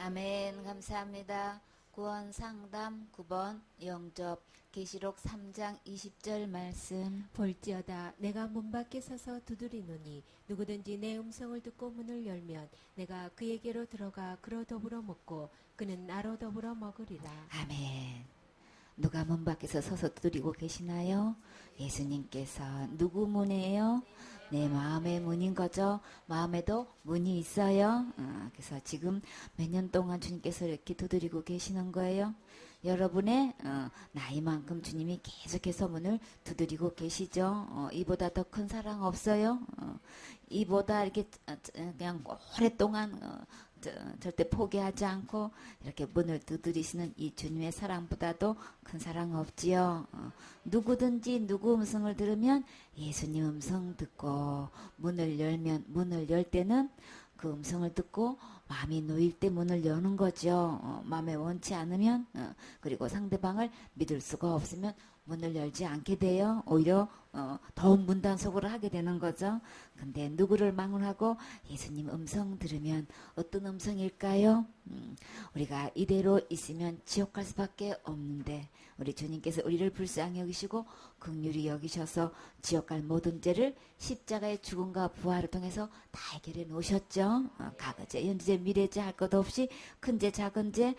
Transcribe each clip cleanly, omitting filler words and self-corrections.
아멘. 감사합니다. 구원 상담 9번 영접 계시록 3장 20절 말씀. 볼지어다 내가 문 밖에 서서 두드리노니 누구든지 내 음성을 듣고 문을 열면 내가 그에게로 들어가 그로 더불어 먹고 그는 나로 더불어 먹으리라. 아멘. 누가 문 밖에서 서서 두드리고 계시나요? 예수님께서 누구 문이에요? 내 마음의 문인 거죠. 마음에도 문이 있어요. 그래서 지금 몇 년 동안 주님께서 이렇게 두드리고 계시는 거예요. 여러분의 나이만큼 주님이 계속해서 문을 두드리고 계시죠. 이보다 더 큰 사랑 없어요. 이보다 이렇게 그냥 오랫동안 절대 포기하지 않고 이렇게 문을 두드리시는 이 주님의 사랑보다도 큰 사랑 없지요. 누구든지 누구 음성을 들으면 예수님 음성 듣고 문을 열면 문을 열 때는 그 음성을 듣고 마음이 놓일 때 문을 여는 거죠. 마음에 원치 않으면 그리고 상대방을 믿을 수가 없으면 문을 열지 않게 돼요. 오히려 더 문단속으로 하게 되는 거죠. 근데 누구를 망언하고 예수님 음성 들으면 어떤 음성일까요? 우리가 이대로 있으면 지옥 갈 수밖에 없는데 우리 주님께서 우리를 불쌍히 여기시고 긍휼히 여기셔서 지옥 갈 모든 죄를 십자가의 죽음과 부활을 통해서 다 해결해 놓으셨죠. 과거죄, 현재죄, 미래죄 할 것 없이 큰죄, 작은죄,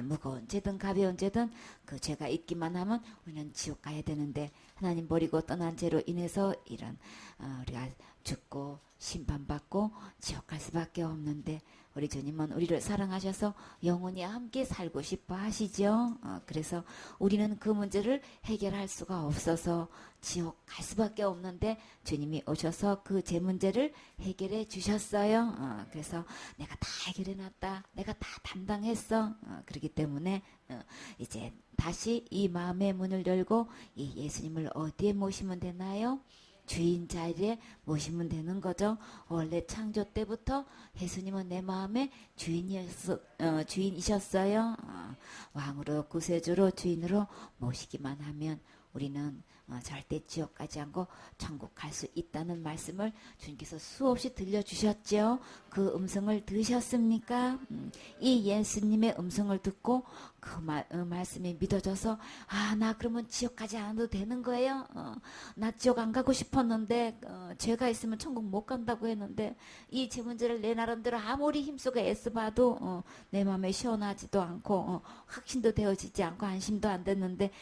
무거운 죄든 가벼운 죄든 그 죄가 있기만 하면 우리는 지옥 가야 되는데 하나님 버리고 떠난 죄로 인해서 이런 우리가 죽고 심판받고 지옥 갈 수밖에 없는데 우리 주님은 우리를 사랑하셔서 영원히 함께 살고 싶어 하시죠. 그래서 우리는 그 문제를 해결할 수가 없어서 지옥 갈 수밖에 없는데 주님이 오셔서 그 제 문제를 해결해 주셨어요. 그래서 내가 다 해결해 놨다. 내가 다 담당했어. 그렇기 때문에 이제 다시 이 마음의 문을 열고 이 예수님을 어디에 모시면 되나요? 주인 자리에 모시면 되는 거죠. 원래 창조 때부터 예수님은 내 마음의 주인이셨어요. 왕으로 구세주로 주인으로 모시기만 하면 우리는 절대 지옥 가지 않고 천국 갈 수 있다는 말씀을 주님께서 수없이 들려주셨죠. 그 음성을 들으셨습니까? 이 예수님의 음성을 듣고 그 말씀이 믿어져서 나 그러면 지옥 가지 않아도 되는 거예요. 나 지옥 안 가고 싶었는데 죄가 있으면 천국 못 간다고 했는데 이 제 문제를 내 나름대로 아무리 힘쓰고 애써봐도 내 마음에 시원하지도 않고 확신도 되어지지 않고 안심도 안 됐는데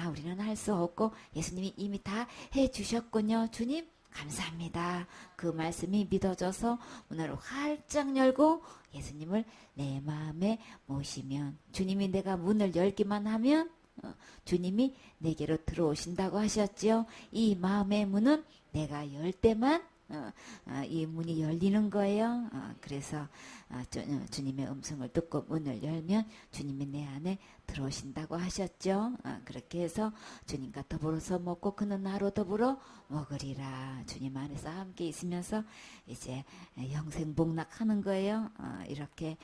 우리는 할 수 없고 예수님이 이미 다 해주셨군요. 주님 감사합니다. 그 말씀이 믿어져서 문을 활짝 열고 예수님을 내 마음에 모시면 주님이 내가 문을 열기만 하면 주님이 내게로 들어오신다고 하셨지요. 이 마음의 문은 내가 열 때만 이 문이 열리는 거예요. 그래서 주님의 음성을 듣고 문을 열면 주님이 내 안에 들어오신다고 하셨죠. 그렇게 해서 주님과 더불어서 먹고 그는 나로 더불어 먹으리라. 주님 안에서 함께 있으면서 이제 영생복락하는 거예요. 이렇게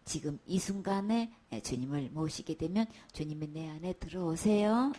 지금 이 순간에 주님을 모시게 되면 주님이 내 안에 들어오세요.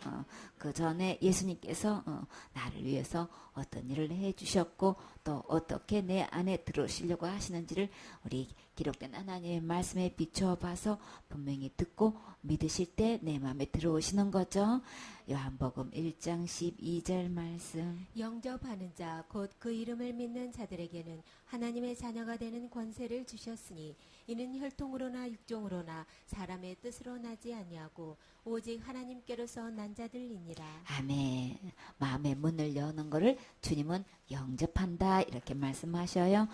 그 전에 예수님께서 나를 위해서 어떤 일을 해주셨고 또 어떻게 내 안에 들어오시려고 하시는지를 우리 기록된 하나님의 말씀에 비춰봐서 분명히 듣고 믿으실 때 내 마음에 들어오시는 거죠. 요한복음 1장 12절 말씀. 영접하는 자 곧 그 이름을 믿는 자들에게는 하나님의 자녀가 되는 권세를 주셨으니 이는 혈통으로나 육종으로나 사람의 뜻으로 나지 아니하고 오직 하나님께로서 난 자들이니라. 아멘. 마음의 문을 여는 거를 주님은 영접한다 이렇게 말씀하셔요.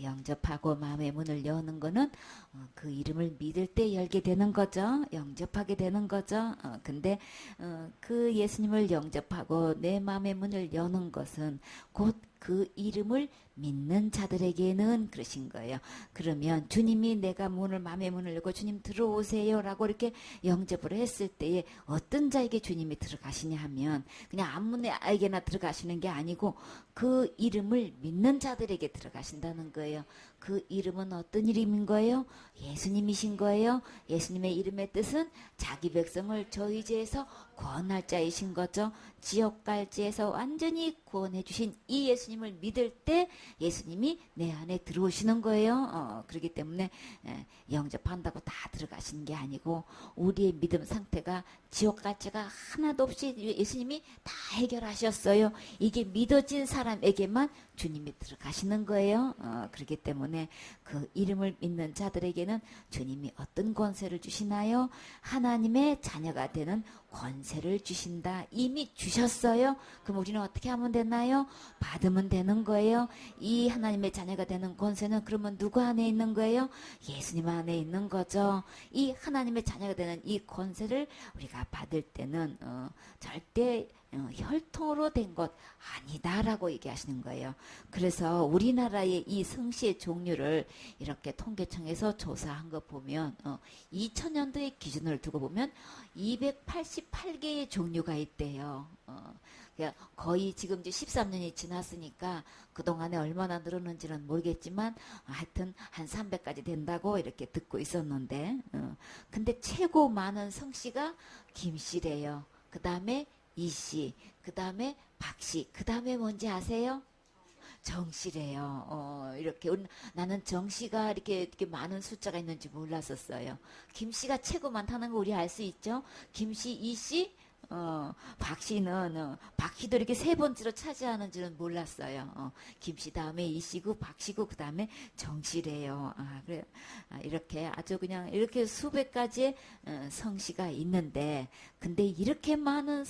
영접하고 마음의 문을 여는 거는 그 이름을 믿을 때 열게 되는 거죠. 영접하게 되는 거죠. 근데 그 예수님을 영접하고 내 마음의 문을 여는 것은 곧 그 이름을 믿는 자들에게는 그러신 거예요. 그러면 주님이 내가 마음의 문을 열고 주님 들어오세요 라고 이렇게 영접을 했을 때에 어떤 자에게 주님이 들어가시냐 하면 그냥 아무에게나 들어가시는 게 아니고 그 이름을 믿는 자들에게 들어가신다는 거예요. 그 이름은 어떤 이름인 거예요? 예수님이신 거예요. 예수님의 이름의 뜻은 자기 백성을 저희 죄에서 구원할 자이신 거죠. 지옥 갈지에서 완전히 구원해 주신 이 예수님을 믿을 때 예수님이 내 안에 들어오시는 거예요. 그렇기 때문에 영접한다고 다 들어가시는 게 아니고 우리의 믿음 상태가 지옥 갈지가 하나도 없이 예수님이 다 해결하셨어요. 이게 믿어진 사람에게만 주님이 들어가시는 거예요. 그렇기 때문에 그 이름을 믿는 자들에게는 주님이 어떤 권세를 주시나요? 하나님의 자녀가 되는 권세를 주신다. 이미 주셨어요. 그럼 우리는 어떻게 하면 되나요? 받으면 되는 거예요. 이 하나님의 자녀가 되는 권세는 그러면 누구 안에 있는 거예요? 예수님 안에 있는 거죠. 이 하나님의 자녀가 되는 이 권세를 우리가 받을 때는 절대 혈통으로 된 것 아니다라고 얘기하시는 거예요. 그래서 우리나라의 이 성씨의 종류를 이렇게 통계청에서 조사한 거 보면 2000년도의 기준을 두고 보면 288개의 종류가 있대요. 그러니까 거의 지금 이제 13년이 지났으니까 그동안에 얼마나 늘었는지는 모르겠지만 하여튼 한 300까지 된다고 이렇게 듣고 있었는데 근데 최고 많은 성씨가 김씨래요. 그 다음에 이씨, 그 다음에 박씨, 그 다음에 뭔지 아세요? 정씨래요. 이렇게 나는 정씨가 이렇게 많은 숫자가 있는지 몰랐었어요. 김씨가 최고 많다는 거 우리 알 수 있죠? 김씨, 이씨, 박씨는 박씨도 이렇게 세 번째로 차지하는 줄은 몰랐어요. 김씨 다음에 이씨고 박씨고 그 다음에 정씨래요. 그래 이렇게 아주 그냥 이렇게 수백 가지의 성씨가 있는데 근데 이렇게 많은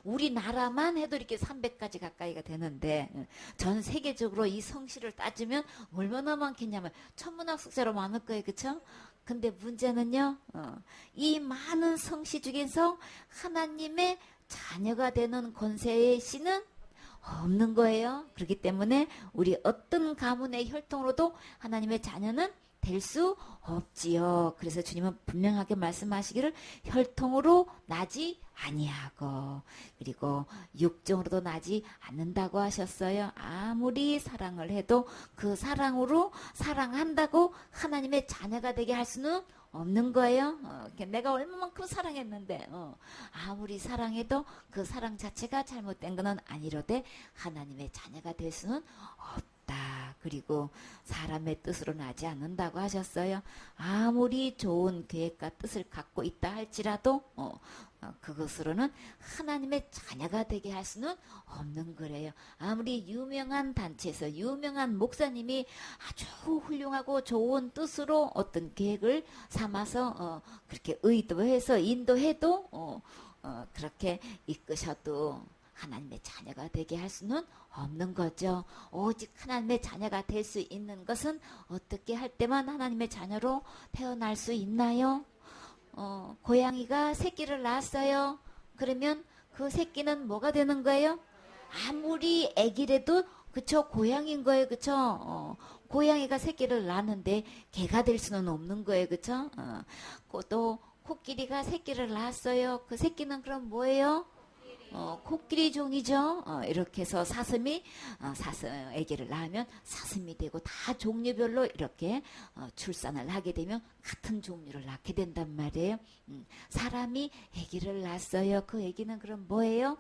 우리나라만 해도 이렇게 300가지 가까이가 되는데 전 세계적으로 이 성씨를 따지면 얼마나 많겠냐면 천문학적으로 많을 거예요, 그렇죠? 근데 문제는요, 이 많은 성씨 중에서 하나님의 자녀가 되는 권세의 씨는 없는 거예요. 그렇기 때문에 우리 어떤 가문의 혈통으로도 하나님의 자녀는 될 수 없지요. 그래서 주님은 분명하게 말씀하시기를 혈통으로 나지 아니하고 그리고 육정으로도 나지 않는다고 하셨어요. 아무리 사랑을 해도 그 사랑으로 사랑한다고 하나님의 자녀가 되게 할 수는 없는 거예요. 내가 얼마만큼 사랑했는데 아무리 사랑해도 그 사랑 자체가 잘못된 것은 아니로되 하나님의 자녀가 될 수는 없다. 그리고 사람의 뜻으로 나지 않는다고 하셨어요. 아무리 좋은 계획과 뜻을 갖고 있다 할지라도 그것으로는 하나님의 자녀가 되게 할 수는 없는 거래요. 아무리 유명한 단체에서 유명한 목사님이 아주 훌륭하고 좋은 뜻으로 어떤 계획을 삼아서 그렇게 의도해서 인도해도 그렇게 이끄셔도 하나님의 자녀가 되게 할 수는 없는 거죠. 오직 하나님의 자녀가 될 수 있는 것은 어떻게 할 때만 하나님의 자녀로 태어날 수 있나요? 고양이가 새끼를 낳았어요. 그러면 그 새끼는 뭐가 되는 거예요? 아무리 애기래도 그쵸, 고양이인 거예요. 그쵸? 고양이가 새끼를 낳았는데 개가 될 수는 없는 거예요. 그쵸? 또 코끼리가 새끼를 낳았어요. 그 새끼는 그럼 뭐예요? 코끼리 종이죠. 이렇게 해서 사슴이 아기를 낳으면 사슴이 되고 다 종류별로 이렇게 출산을 하게 되면 같은 종류를 낳게 된단 말이에요. 사람이 아기를 낳았어요. 그 아기는 그럼 뭐예요?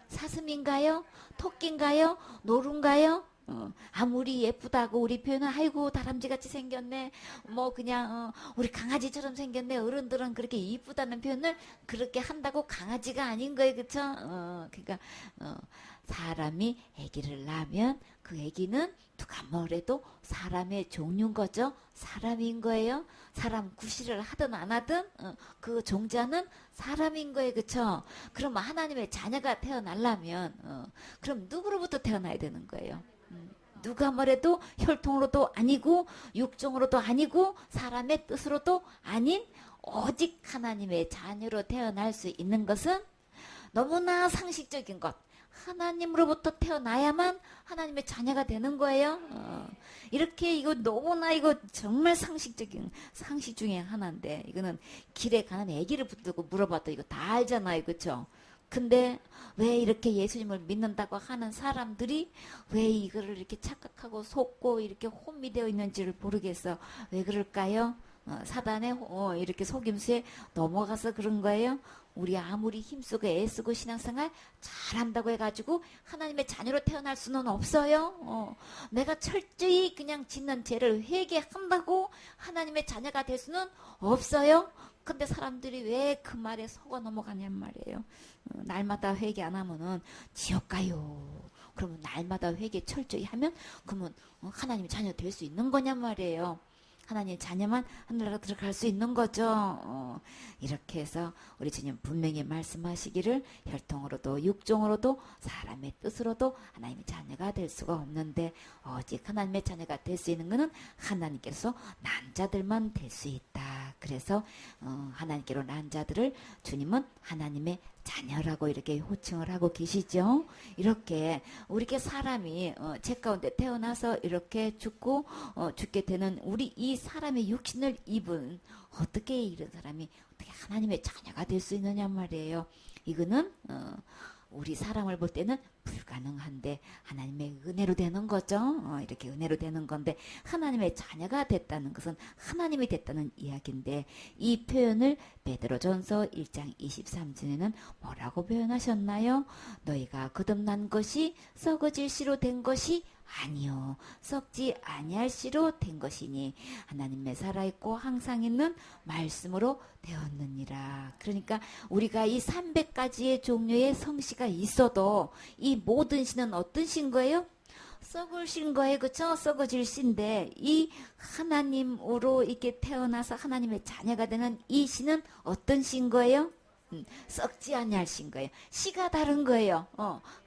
사슴인가요? 토끼인가요? 노루인가요? 아무리 예쁘다고 우리 표현은 아이고 다람쥐같이 생겼네 뭐 그냥 우리 강아지처럼 생겼네 어른들은 그렇게 이쁘다는 표현을 그렇게 한다고 강아지가 아닌 거예요. 그쵸? 그러니까 사람이 아기를 낳으면 그 아기는 누가 뭐래도 사람의 종류인 거죠. 사람인 거예요. 사람 구실을 하든 안 하든 그 종자는 사람인 거예요. 그쵸? 그럼 하나님의 자녀가 태어나려면 그럼 누구로부터 태어나야 되는 거예요? 누가 뭐래도 혈통으로도 아니고 육종으로도 아니고 사람의 뜻으로도 아닌 오직 하나님의 자녀로 태어날 수 있는 것은 너무나 상식적인 것. 하나님으로부터 태어나야만 하나님의 자녀가 되는 거예요. 이렇게 이거 너무나 이거 정말 상식 중에 하나인데 이거는 길에 가는 애기를 붙들고 물어봤다 이거 다 알잖아요. 그렇죠? 근데 왜 이렇게 예수님을 믿는다고 하는 사람들이 왜 이거를 이렇게 착각하고 속고 이렇게 혼미되어 있는지를 모르겠어. 왜 그럴까요? 사단의 이렇게 속임수에 넘어가서 그런 거예요. 우리 아무리 힘쓰고 애쓰고 신앙생활 잘한다고 해가지고 하나님의 자녀로 태어날 수는 없어요. 내가 철저히 그냥 짓는 죄를 회개한다고 하나님의 자녀가 될 수는 없어요. 근데 사람들이 왜 그 말에 속아 넘어가냔 말이에요. 날마다 회개 안 하면은 지옥 가요. 그러면 날마다 회개 철저히 하면 그러면 하나님의 자녀 될 수 있는 거냔 말이에요. 하나님의 자녀만 하늘나라 들어갈 수 있는 거죠. 이렇게 해서 우리 주님 분명히 말씀하시기를 혈통으로도 육종으로도 사람의 뜻으로도 하나님의 자녀가 될 수가 없는데 오직 하나님의 자녀가 될 수 있는 것은 하나님께서 난 자들만 될 수 있다. 그래서 하나님께로 난 자들을 주님은 하나님의 자녀라고 이렇게 호칭을 하고 계시죠. 이렇게 우리게 사람이 죄 가운데 태어나서 이렇게 죽고 죽게 되는 우리 이 사람의 육신을 입은 어떻게 이런 사람이 어떻게 하나님의 자녀가 될 수 있느냐 말이에요. 이거는 우리 사람을 볼 때는 불가능한데 하나님의 은혜로 되는 거죠. 이렇게 은혜로 되는 건데 하나님의 자녀가 됐다는 것은 하나님이 됐다는 이야기인데 이 표현을 베드로전서 1장 23절에는 뭐라고 표현하셨나요? 너희가 거듭난 것이 썩어질 씨로 된 것이 아니요 썩지 아니할 씨로 된 것이니 하나님의 살아있고 항상 있는 말씀으로 되었느니라. 그러니까 우리가 이 300가지의 종류의 성씨가 있어도 이 모든 씨는 어떤 씨인 거예요? 썩을 씨인 거예요. 그쵸? 썩어질 씨인데 이 하나님으로 이렇게 태어나서 하나님의 자녀가 되는 이 씨는 어떤 씨인 거예요? 썩지 아니할 씨인 거예요. 씨가 다른 거예요.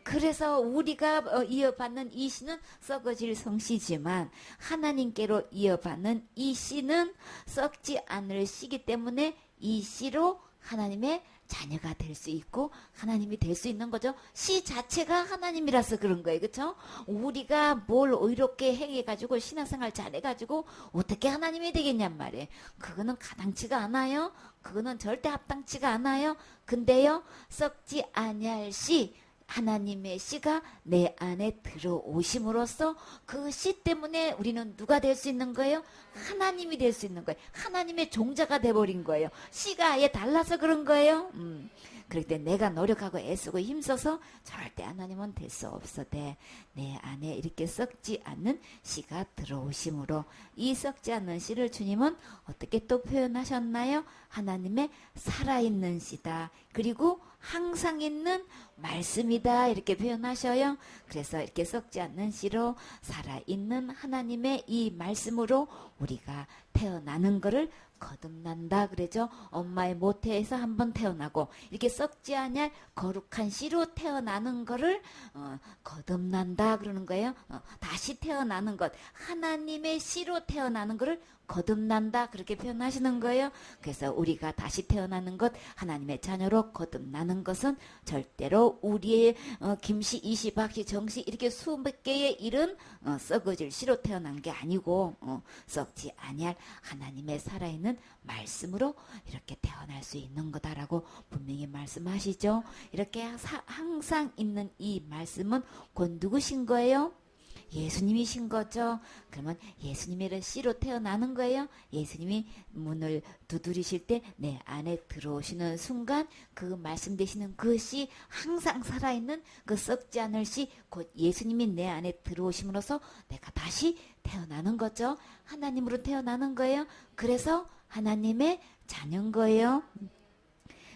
그래서 우리가 이어받는 이 씨는 썩어질 성씨지만 하나님께로 이어받는 이 씨는 썩지 않을 씨기 때문에 이 씨로 하나님의 자녀가 될 수 있고 하나님이 될 수 있는 거죠. 씨 자체가 하나님이라서 그런 거예요. 그렇죠? 우리가 뭘 의롭게 행해가지고 신앙생활 잘해가지고 어떻게 하나님이 되겠냔 말이에요. 그거는 가당치가 않아요. 그거는 절대 합당치가 않아요. 근데요 썩지 아니할 씨 하나님의 씨가 내 안에 들어오심으로써 그 씨 때문에 우리는 누가 될 수 있는 거예요? 하나님이 될 수 있는 거예요. 하나님의 종자가 돼버린 거예요. 씨가 아예 달라서 그런 거예요. 그럴 때 내가 노력하고 애쓰고 힘써서 절대 하나님은 될 수 없어대 내 안에 이렇게 썩지 않는 씨가 들어오심으로 이 썩지 않는 씨를 주님은 어떻게 또 표현하셨나요? 하나님의 살아있는 씨다. 그리고 항상 있는 말씀이다 이렇게 표현하셔요. 그래서 이렇게 썩지 않는 씨로 살아있는 하나님의 이 말씀으로 우리가 태어나는 거를 거듭난다 그러죠. 엄마의 모태에서 한번 태어나고 이렇게 썩지 않을 거룩한 씨로 태어나는 거를 거듭난다 그러는 거예요. 다시 태어나는 것 하나님의 씨로 태어나는 거를 거듭난다 그렇게 표현하시는 거예요. 그래서 우리가 다시 태어나는 것 하나님의 자녀로 거듭나는 것은 절대로 우리의 김씨, 이씨, 박씨, 정씨 이렇게 수백 개의 일은 썩어질 씨로 태어난 게 아니고 썩지 아니할 하나님의 살아있는 말씀으로 이렇게 태어날 수 있는 거다라고 분명히 말씀하시죠. 이렇게 항상 있는 이 말씀은 곧 누구신 거예요? 예수님이신 거죠. 그러면 예수님의 씨로 태어나는 거예요. 예수님이 문을 두드리실 때 내 안에 들어오시는 순간 그 말씀 되시는 그 씨 항상 살아있는 그 썩지 않을 씨 곧 예수님이 내 안에 들어오심으로써 내가 다시 태어나는 거죠. 하나님으로 태어나는 거예요. 그래서 하나님의 자녀인 거예요.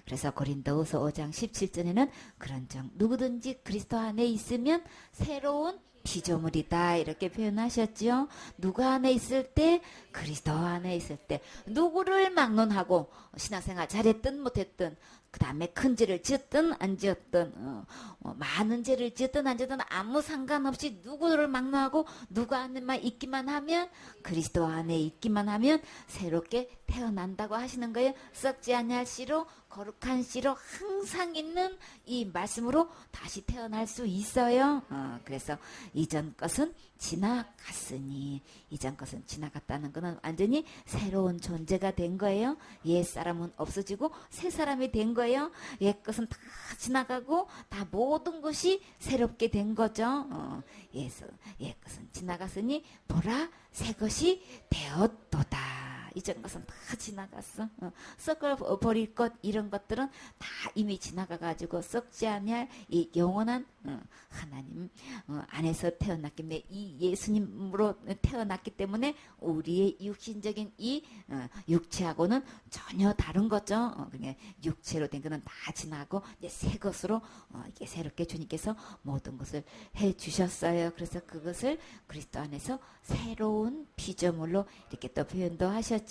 그래서 고린도후서 5장 17절에는 그런즉 누구든지 그리스도 안에 있으면 새로운 피조물이다 이렇게 표현하셨죠. 누가 안에 있을 때? 그리스도 안에 있을 때 누구를 막론하고 신앙생활 잘했든 못했든 그 다음에 큰 죄를 지었든 안 지었든 많은 죄를 지었든 안 지었든 아무 상관없이 누구를 막론하고 누구 안에만 있기만 하면 그리스도 안에 있기만 하면 새롭게 태어난다고 하시는 거예요. 썩지 아니할 씨로 거룩한 씨로 항상 있는 이 말씀으로 다시 태어날 수 있어요. 그래서 이전 것은 지나갔으니 이전 것은 지나갔다는 것은 완전히 새로운 존재가 된 거예요. 옛 사람은 없어지고 새 사람이 된 거예요? 옛 것은 다 지나가고 다 모든 것이 새롭게 된 거죠. 옛 것은 지나갔으니 보라 새 것이 되었도다. 이전 것은 다 지나갔어. 썩어 버릴 것 이런 것들은 다 이미 지나가가지고 썩지 아니할 이 영원한 하나님 안에서 태어났기 때문에 이 예수님으로 태어났기 때문에 우리의 육신적인 이 육체하고는 전혀 다른 거죠. 그냥 육체로 된 거는 다 지나고 이제 새 것으로 이게 새롭게 주님께서 모든 것을 해 주셨어요. 그래서 그것을 그리스도 안에서 새로운 피조물로 이렇게 또 표현도 하셨죠.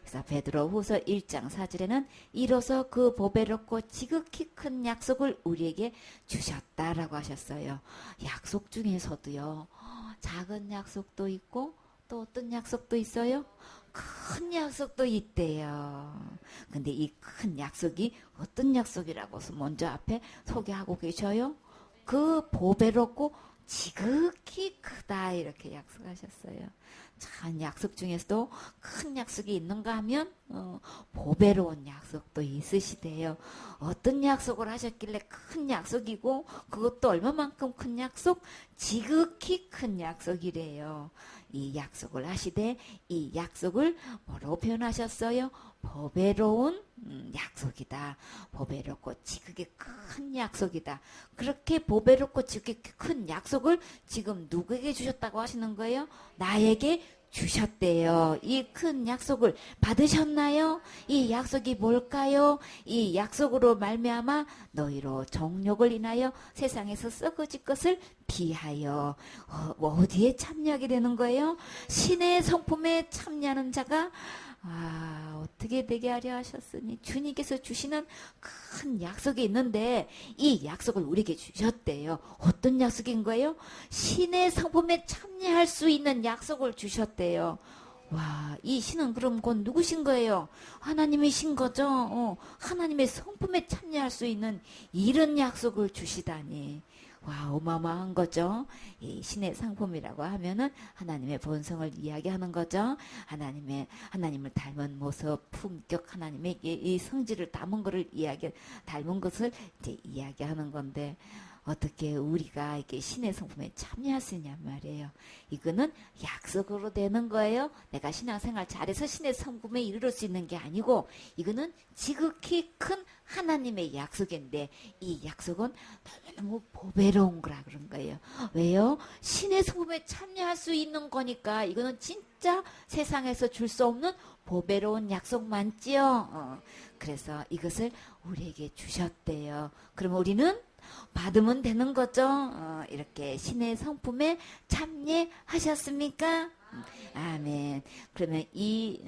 그래서 베드로후서 1장 4절에는 이로써 그 보배롭고 지극히 큰 약속을 우리에게 주셨다라고 하셨어요. 약속 중에서도요. 작은 약속도 있고 또 어떤 약속도 있어요? 큰 약속도 있대요. 근데 이 큰 약속이 어떤 약속이라고 먼저 앞에 소개하고 계셔요? 그 보배롭고 지극히 크다 이렇게 약속하셨어요. 참 약속 중에서도 큰 약속이 있는가 하면 보배로운 약속도 있으시대요. 어떤 약속을 하셨길래 큰 약속이고 그것도 얼마만큼 큰 약속? 지극히 큰 약속이래요. 이 약속을 하시되 이 약속을 뭐로 표현하셨어요? 보배로운 약속이다. 보배롭고 지극히 큰 약속이다. 그렇게 보배롭고 지극히 큰 약속을 지금 누구에게 주셨다고 하시는 거예요? 나에게 주셨대요. 이 큰 약속을 받으셨나요? 이 약속이 뭘까요? 이 약속으로 말미암아 너희로 정욕을 인하여 세상에서 썩어질 것을 비하여 어디에 참여하게 되는 거예요? 신의 성품에 참여하는 자가 어떻게 되게 하려 하셨으니 주님께서 주시는 큰 약속이 있는데 이 약속을 우리에게 주셨대요. 어떤 약속인 거예요? 신의 성품에 참여할 수 있는 약속을 주셨대요. 와, 이 신은 그럼 곧 누구신 거예요? 하나님이신 거죠? 하나님의 성품에 참여할 수 있는 이런 약속을 주시다니. 와, 어마어마한 거죠. 이 신의 상품이라고 하면은 하나님의 본성을 이야기하는 거죠. 하나님을 닮은 모습, 품격, 하나님의 이 성질을 닮은 것을 닮은 것을 이제 이야기하는 건데, 어떻게 우리가 이렇게 신의 성품에 참여할 수 있냔 말이에요. 이거는 약속으로 되는 거예요. 내가 신앙생활 잘해서 신의 성품에 이르를 수 있는 게 아니고 이거는 지극히 큰 하나님의 약속인데 이 약속은 너무 보배로운 거라 그런 거예요. 왜요? 신의 성품에 참여할 수 있는 거니까 이거는 진짜 세상에서 줄 수 없는 보배로운 약속 많지요. 그래서 이것을 우리에게 주셨대요. 그럼 우리는 받으면 되는 거죠. 이렇게 신의 성품에 참여하셨습니까? 아멘. 그러면 이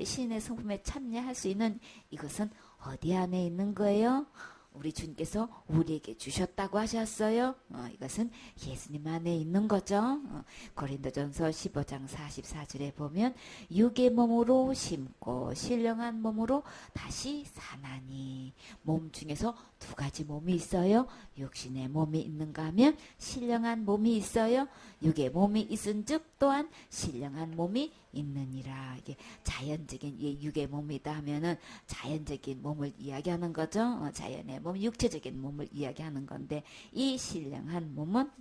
신의 성품에 참여할 수 있는 이것은 어디 안에 있는 거예요? 우리 주님께서 우리에게 주셨다고 하셨어요. 이것은 예수님 안에 있는 거죠. 고린도전서 15장 44절에 보면 육의 몸으로 심고 신령한 몸으로 다시 사나니. 몸 중에서 두 가지 몸이 있어요. 육신의 몸이 있는가 하면 신령한 몸이 있어요. 육의 몸이 있은즉 또한 신령한 몸이 있느니라. 이게 자연적인 육의 몸이다 하면은 자연적인 몸을 이야기하는 거죠. 자연의 몸, 육체적인 몸을 이야기하는 건데 이 신령한 몸은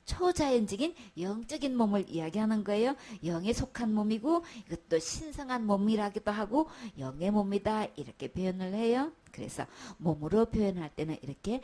초자연적인 영적인 몸을 이야기하는 거예요. 영에 속한 몸이고 이것도 신성한 몸이라기도 하고 영의 몸이다 이렇게 표현을 해요. 그래서 몸으로 표현할 때는 이렇게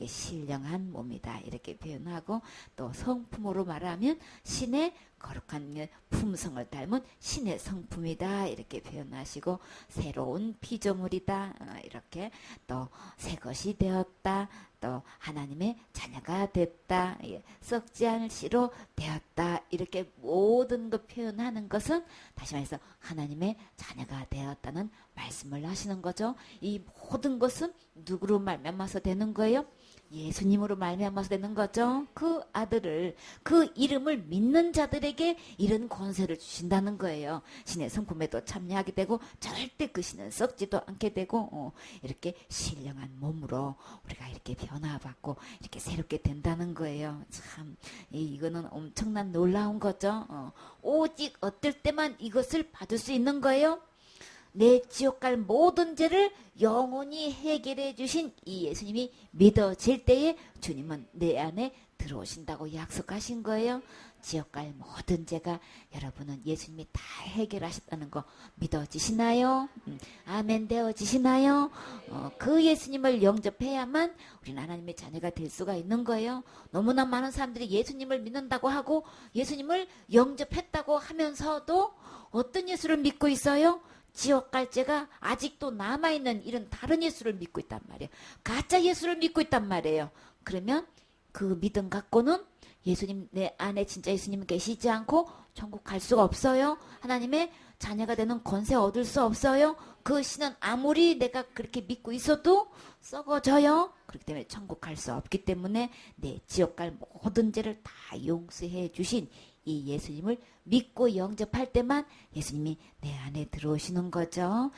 신령한 몸이다 이렇게 표현하고 또 성품으로 말하면 신의 거룩한 품성을 닮은 신의 성품이다 이렇게 표현하시고 새로운 피조물이다 이렇게 또 새 것이 되었다 또 하나님의 자녀가 됐다 썩지 않을 씨로 되었다 이렇게 모든 것 표현하는 것은 다시 말해서 하나님의 자녀가 되었다는 말씀을 하시는 거죠. 이 모든 것은 누구로 말미암아서 되는 거예요? 예수님으로 말미암아서 되는 거죠. 그 아들을 그 이름을 믿는 자들에게 이런 권세를 주신다는 거예요. 신의 성품에도 참여하게 되고 절대 그 신은 썩지도 않게 되고 이렇게 신령한 몸으로 우리가 이렇게 변화받고 이렇게 새롭게 된다는 거예요. 참 이거는 엄청난 놀라운 거죠. 오직 어떨 때만 이것을 받을 수 있는 거예요? 내 지옥 갈 모든 죄를 영원히 해결해 주신 이 예수님이 믿어질 때에 주님은 내 안에 들어오신다고 약속하신 거예요. 지옥 갈 모든 죄가 여러분은 예수님이 다 해결하셨다는 거 믿어지시나요? 아멘 되어지시나요? 그 예수님을 영접해야만 우리는 하나님의 자녀가 될 수가 있는 거예요. 너무나 많은 사람들이 예수님을 믿는다고 하고 예수님을 영접했다고 하면서도 어떤 예수를 믿고 있어요? 지옥 갈 죄가 아직도 남아있는 이런 다른 예수를 믿고 있단 말이에요. 가짜 예수를 믿고 있단 말이에요. 그러면 그 믿음 갖고는 예수님 내 안에 진짜 예수님 계시지 않고 천국 갈 수가 없어요. 하나님의 자녀가 되는 권세 얻을 수 없어요. 그 신은 아무리 내가 그렇게 믿고 있어도 썩어져요. 그렇기 때문에 천국 갈 수 없기 때문에 내 지옥 갈 모든 죄를 다 용서해 주신 이 예수님을 믿고 영접할 때만 예수님이 내 안에 들어오시는 거죠.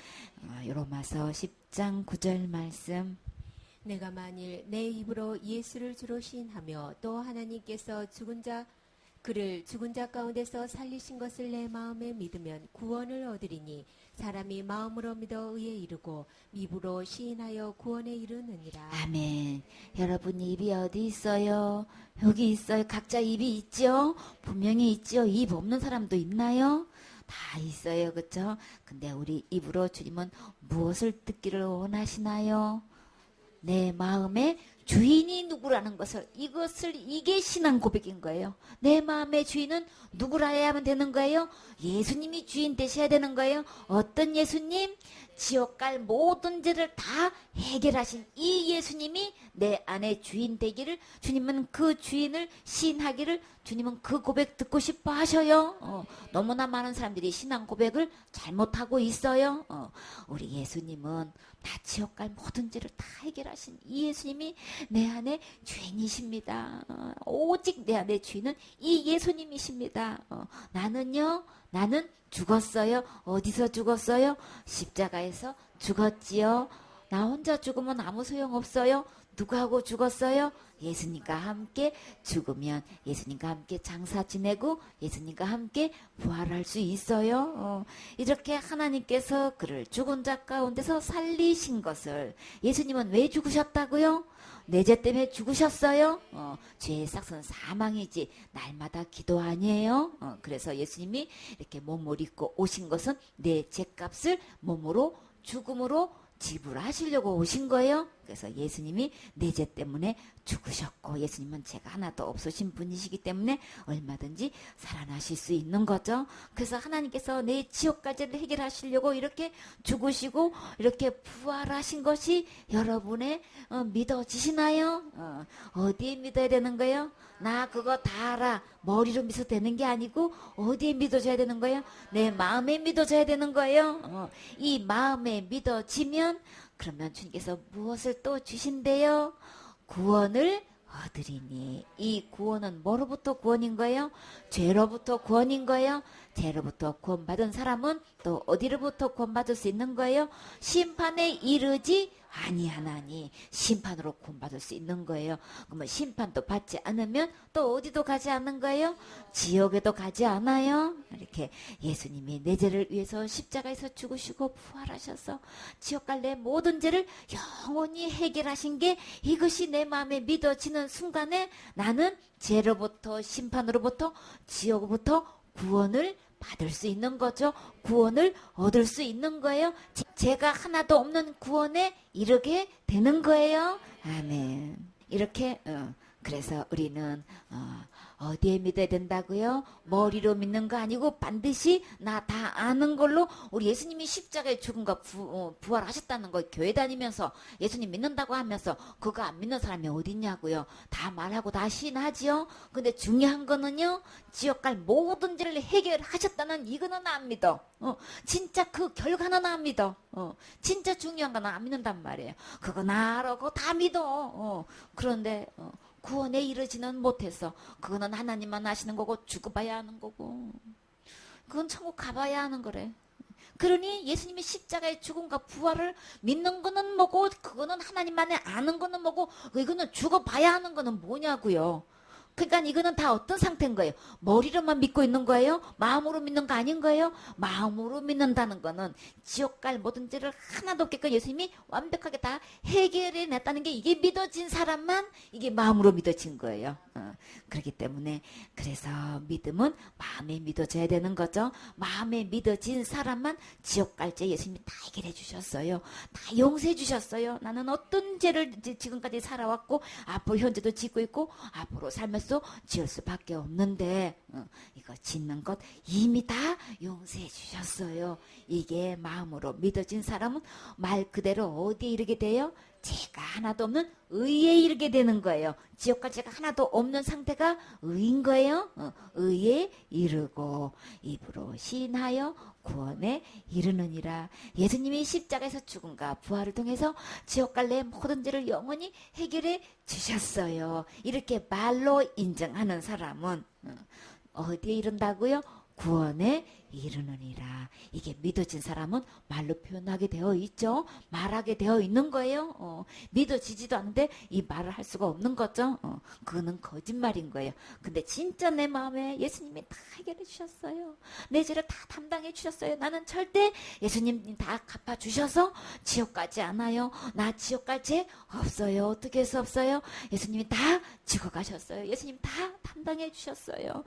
로마서 10장 9절 말씀. 내가 만일 내 입으로 예수를 주로 시인하며 또 하나님께서 그를 죽은 자 가운데서 살리신 것을 내 마음에 믿으면 구원을 얻으리니 사람이 마음으로 믿어 의에 이르고 입으로 시인하여 구원에 이르느니라. 아멘. 여러분 입이 어디 있어요? 여기 있어요. 각자 입이 있죠? 분명히 있죠. 입 없는 사람도 있나요? 다 있어요. 그렇죠? 근데 우리 입으로 주님은 무엇을 듣기를 원하시나요? 내 마음의 주인이 누구라는 것을 이게 신앙 고백인 거예요. 내 마음의 주인은 누구라야만 되는 거예요? 예수님이 주인 되셔야 되는 거예요. 어떤 예수님? 지옥 갈 모든 죄를 다 해결하신 이 예수님이 내 안에 주인 되기를 주님은 그 주인을 시인하기를 주님은 그 고백 듣고 싶어 하셔요. 너무나 많은 사람들이 신앙 고백을 잘못하고 있어요. 우리 예수님은 다 지옥 갈 모든 죄를 다 해결하신 이 예수님이 내 안에 주인이십니다. 오직 내 안에 주인은 이 예수님이십니다. 나는 죽었어요. 어디서 죽었어요? 십자가에서 죽었지요. 나 혼자 죽으면 아무 소용없어요. 누구하고 죽었어요? 예수님과 함께 죽으면 예수님과 함께 장사 지내고 예수님과 함께 부활할 수 있어요. 이렇게 하나님께서 그를 죽은 자 가운데서 살리신 것을 예수님은 왜 죽으셨다고요? 내 죄 때문에 죽으셨어요. 죄의 삭은 사망이지 날마다 기도 아니에요. 그래서 예수님이 이렇게 몸을 입고 오신 것은 내 죄값을 몸으로 죽음으로 지불하시려고 오신 거예요. 그래서 예수님이 내 죄 때문에 죽으셨고 예수님은 죄가 하나도 없으신 분이시기 때문에 얼마든지 살아나실 수 있는 거죠. 그래서 하나님께서 내 지옥까지를 해결하시려고 이렇게 죽으시고 이렇게 부활하신 것이 여러분의 믿어지시나요? 어디에 믿어야 되는 거예요? 나 그거 다 알아. 머리로 믿어도 되는 게 아니고 어디에 믿어줘야 되는 거예요? 내 마음에 믿어줘야 되는 거예요. 이 마음에 믿어지면 그러면 주님께서 무엇을 또 주신대요? 구원을 얻으리니. 이 구원은 뭐로부터 구원인 거예요? 죄로부터 구원인 거예요? 죄로부터 구원받은 사람은 또 어디로부터 구원받을 수 있는 거예요? 심판에 이르지 아니하나니. 심판으로 구원받을 수 있는 거예요. 그러면 심판도 받지 않으면 또 어디도 가지 않는 거예요? 지옥에도 가지 않아요. 이렇게 예수님이 내 죄를 위해서 십자가에서 죽으시고 부활하셔서 지옥 갈 내 모든 죄를 영원히 해결하신 게 이것이 내 마음에 믿어지는 순간에 나는 죄로부터 심판으로부터 지옥으로부터 구원을 받을 수 있는 거죠. 구원을 얻을 수 있는 거예요. 죄가 하나도 없는 구원에 이르게 되는 거예요. 아멘. 이렇게 그래서 우리는 어디에 믿어야 된다고요? 머리로 믿는 거 아니고 반드시 나 다 아는 걸로 우리 예수님이 십자가에 죽은가 부활하셨다는 거 교회 다니면서 예수님 믿는다고 하면서 그거 안 믿는 사람이 어딨냐고요. 다 말하고 다 시인하지요. 근데 중요한 거는요. 지옥 갈 모든 죄를 해결하셨다는 이거는 안 믿어. 진짜 그 결과는 안 믿어. 진짜 중요한 건 안 믿는단 말이에요. 그거 나 알아. 그거 다 믿어. 그런데 구원에 이르지는 못해서 그거는 하나님만 아시는 거고 죽어봐야 하는 거고 그건 천국 가봐야 하는 거래. 그러니 예수님이 십자가의 죽음과 부활을 믿는 거는 뭐고 그거는 하나님만이 아는 거는 뭐고 이거는 죽어봐야 하는 거는 뭐냐고요. 그러니까 이거는 다 어떤 상태인 거예요? 머리로만 믿고 있는 거예요? 마음으로 믿는 거 아닌 거예요? 마음으로 믿는다는 거는 지옥 갈 모든 죄를 하나도 없게끔 예수님이 완벽하게 다 해결해 냈다는 게 이게 믿어진 사람만 이게 마음으로 믿어진 거예요. 그렇기 때문에 그래서 믿음은 마음에 믿어져야 되는 거죠. 마음에 믿어진 사람만 지옥 갈 죄 예수님이 다 해결해 주셨어요. 다 용서해 주셨어요. 나는 어떤 죄를 지금까지 살아왔고 앞으로 현재도 짓고 있고 앞으로 살면서 지을 수밖에 없는데 이거 짓는 것 이미 다 용서해 주셨어요. 이게 마음으로 믿어진 사람은 말 그대로 어디에 이르게 돼요? 죄가 하나도 없는 의에 이르게 되는 거예요. 지옥과 죄가 하나도 없는 상태가 의인 거예요. 의에 이르고 입으로 시인하여 구원에 이르느니라. 예수님이 십자가에서 죽음과 부활을 통해서 지옥 갈 내 모든 죄를 영원히 해결해 주셨어요. 이렇게 말로 인정하는 사람은 어디에 이른다고요? 구원에 이르느니라. 이게 믿어진 사람은 말로 표현하게 되어 있죠. 말하게 되어 있는 거예요. 믿어지지도 않는데 이 말을 할 수가 없는 거죠. 그거는 거짓말인 거예요. 근데 진짜 내 마음에 예수님이 다 해결해 주셨어요. 내 죄를 다 담당해 주셨어요. 나는 절대 예수님이 다 갚아주셔서 지옥 가지 않아요. 나 지옥 갈 죄 없어요. 어떻게 해서 없어요? 예수님이 다 지고 가셨어요. 예수님 다 담당해 주셨어요.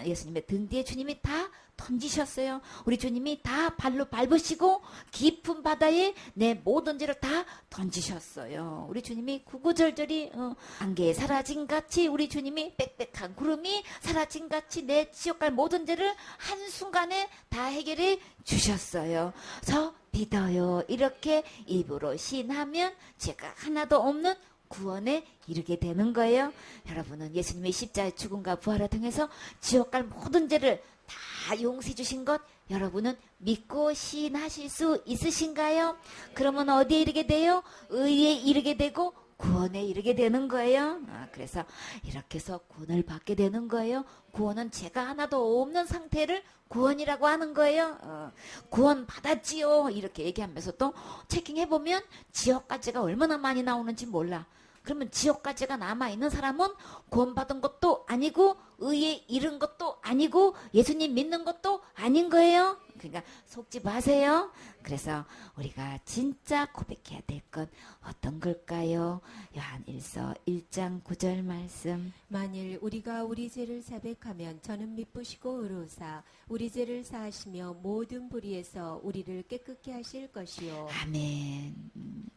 예수님의 등 뒤에 주님이 다 던지셨어요. 우리 주님이 다 발로 밟으시고 깊은 바다에 내 모든 죄를 다 던지셨어요. 우리 주님이 구구절절이 안개에 사라진 같이 우리 주님이 빽빽한 구름이 사라진 같이 내 지옥 갈 모든 죄를 한순간에 다 해결해 주셨어요. 저 믿어요. 이렇게 입으로 신하면 죄가 하나도 없는 구원에 이르게 되는 거예요. 여러분은 예수님의 십자가의 죽음과 부활을 통해서 지옥 갈 모든 죄를 다 용서해 주신 것 여러분은 믿고 시인하실 수 있으신가요? 그러면 어디에 이르게 돼요? 의에 이르게 되고 구원에 이르게 되는 거예요. 그래서 이렇게 해서 구원을 받게 되는 거예요. 구원은 죄가 하나도 없는 상태를 구원이라고 하는 거예요. 구원 받았지요. 이렇게 얘기하면서 또 체킹해보면 지옥까지가 얼마나 많이 나오는지 몰라. 그러면 지옥까지가 남아있는 사람은 구원받은 것도 아니고 의에 이른 것도 아니고 예수님 믿는 것도 아닌 거예요. 그러니까 속지 마세요. 그래서 우리가 진짜 고백해야 될 건 어떤 걸까요? 요한 1서 1장 9절 말씀. 만일 우리가 우리 죄를 자백하면 저는 미쁘시고 의로우사 우리 죄를 사하시며 모든 불의에서 우리를 깨끗게 하실 것이요. 아멘.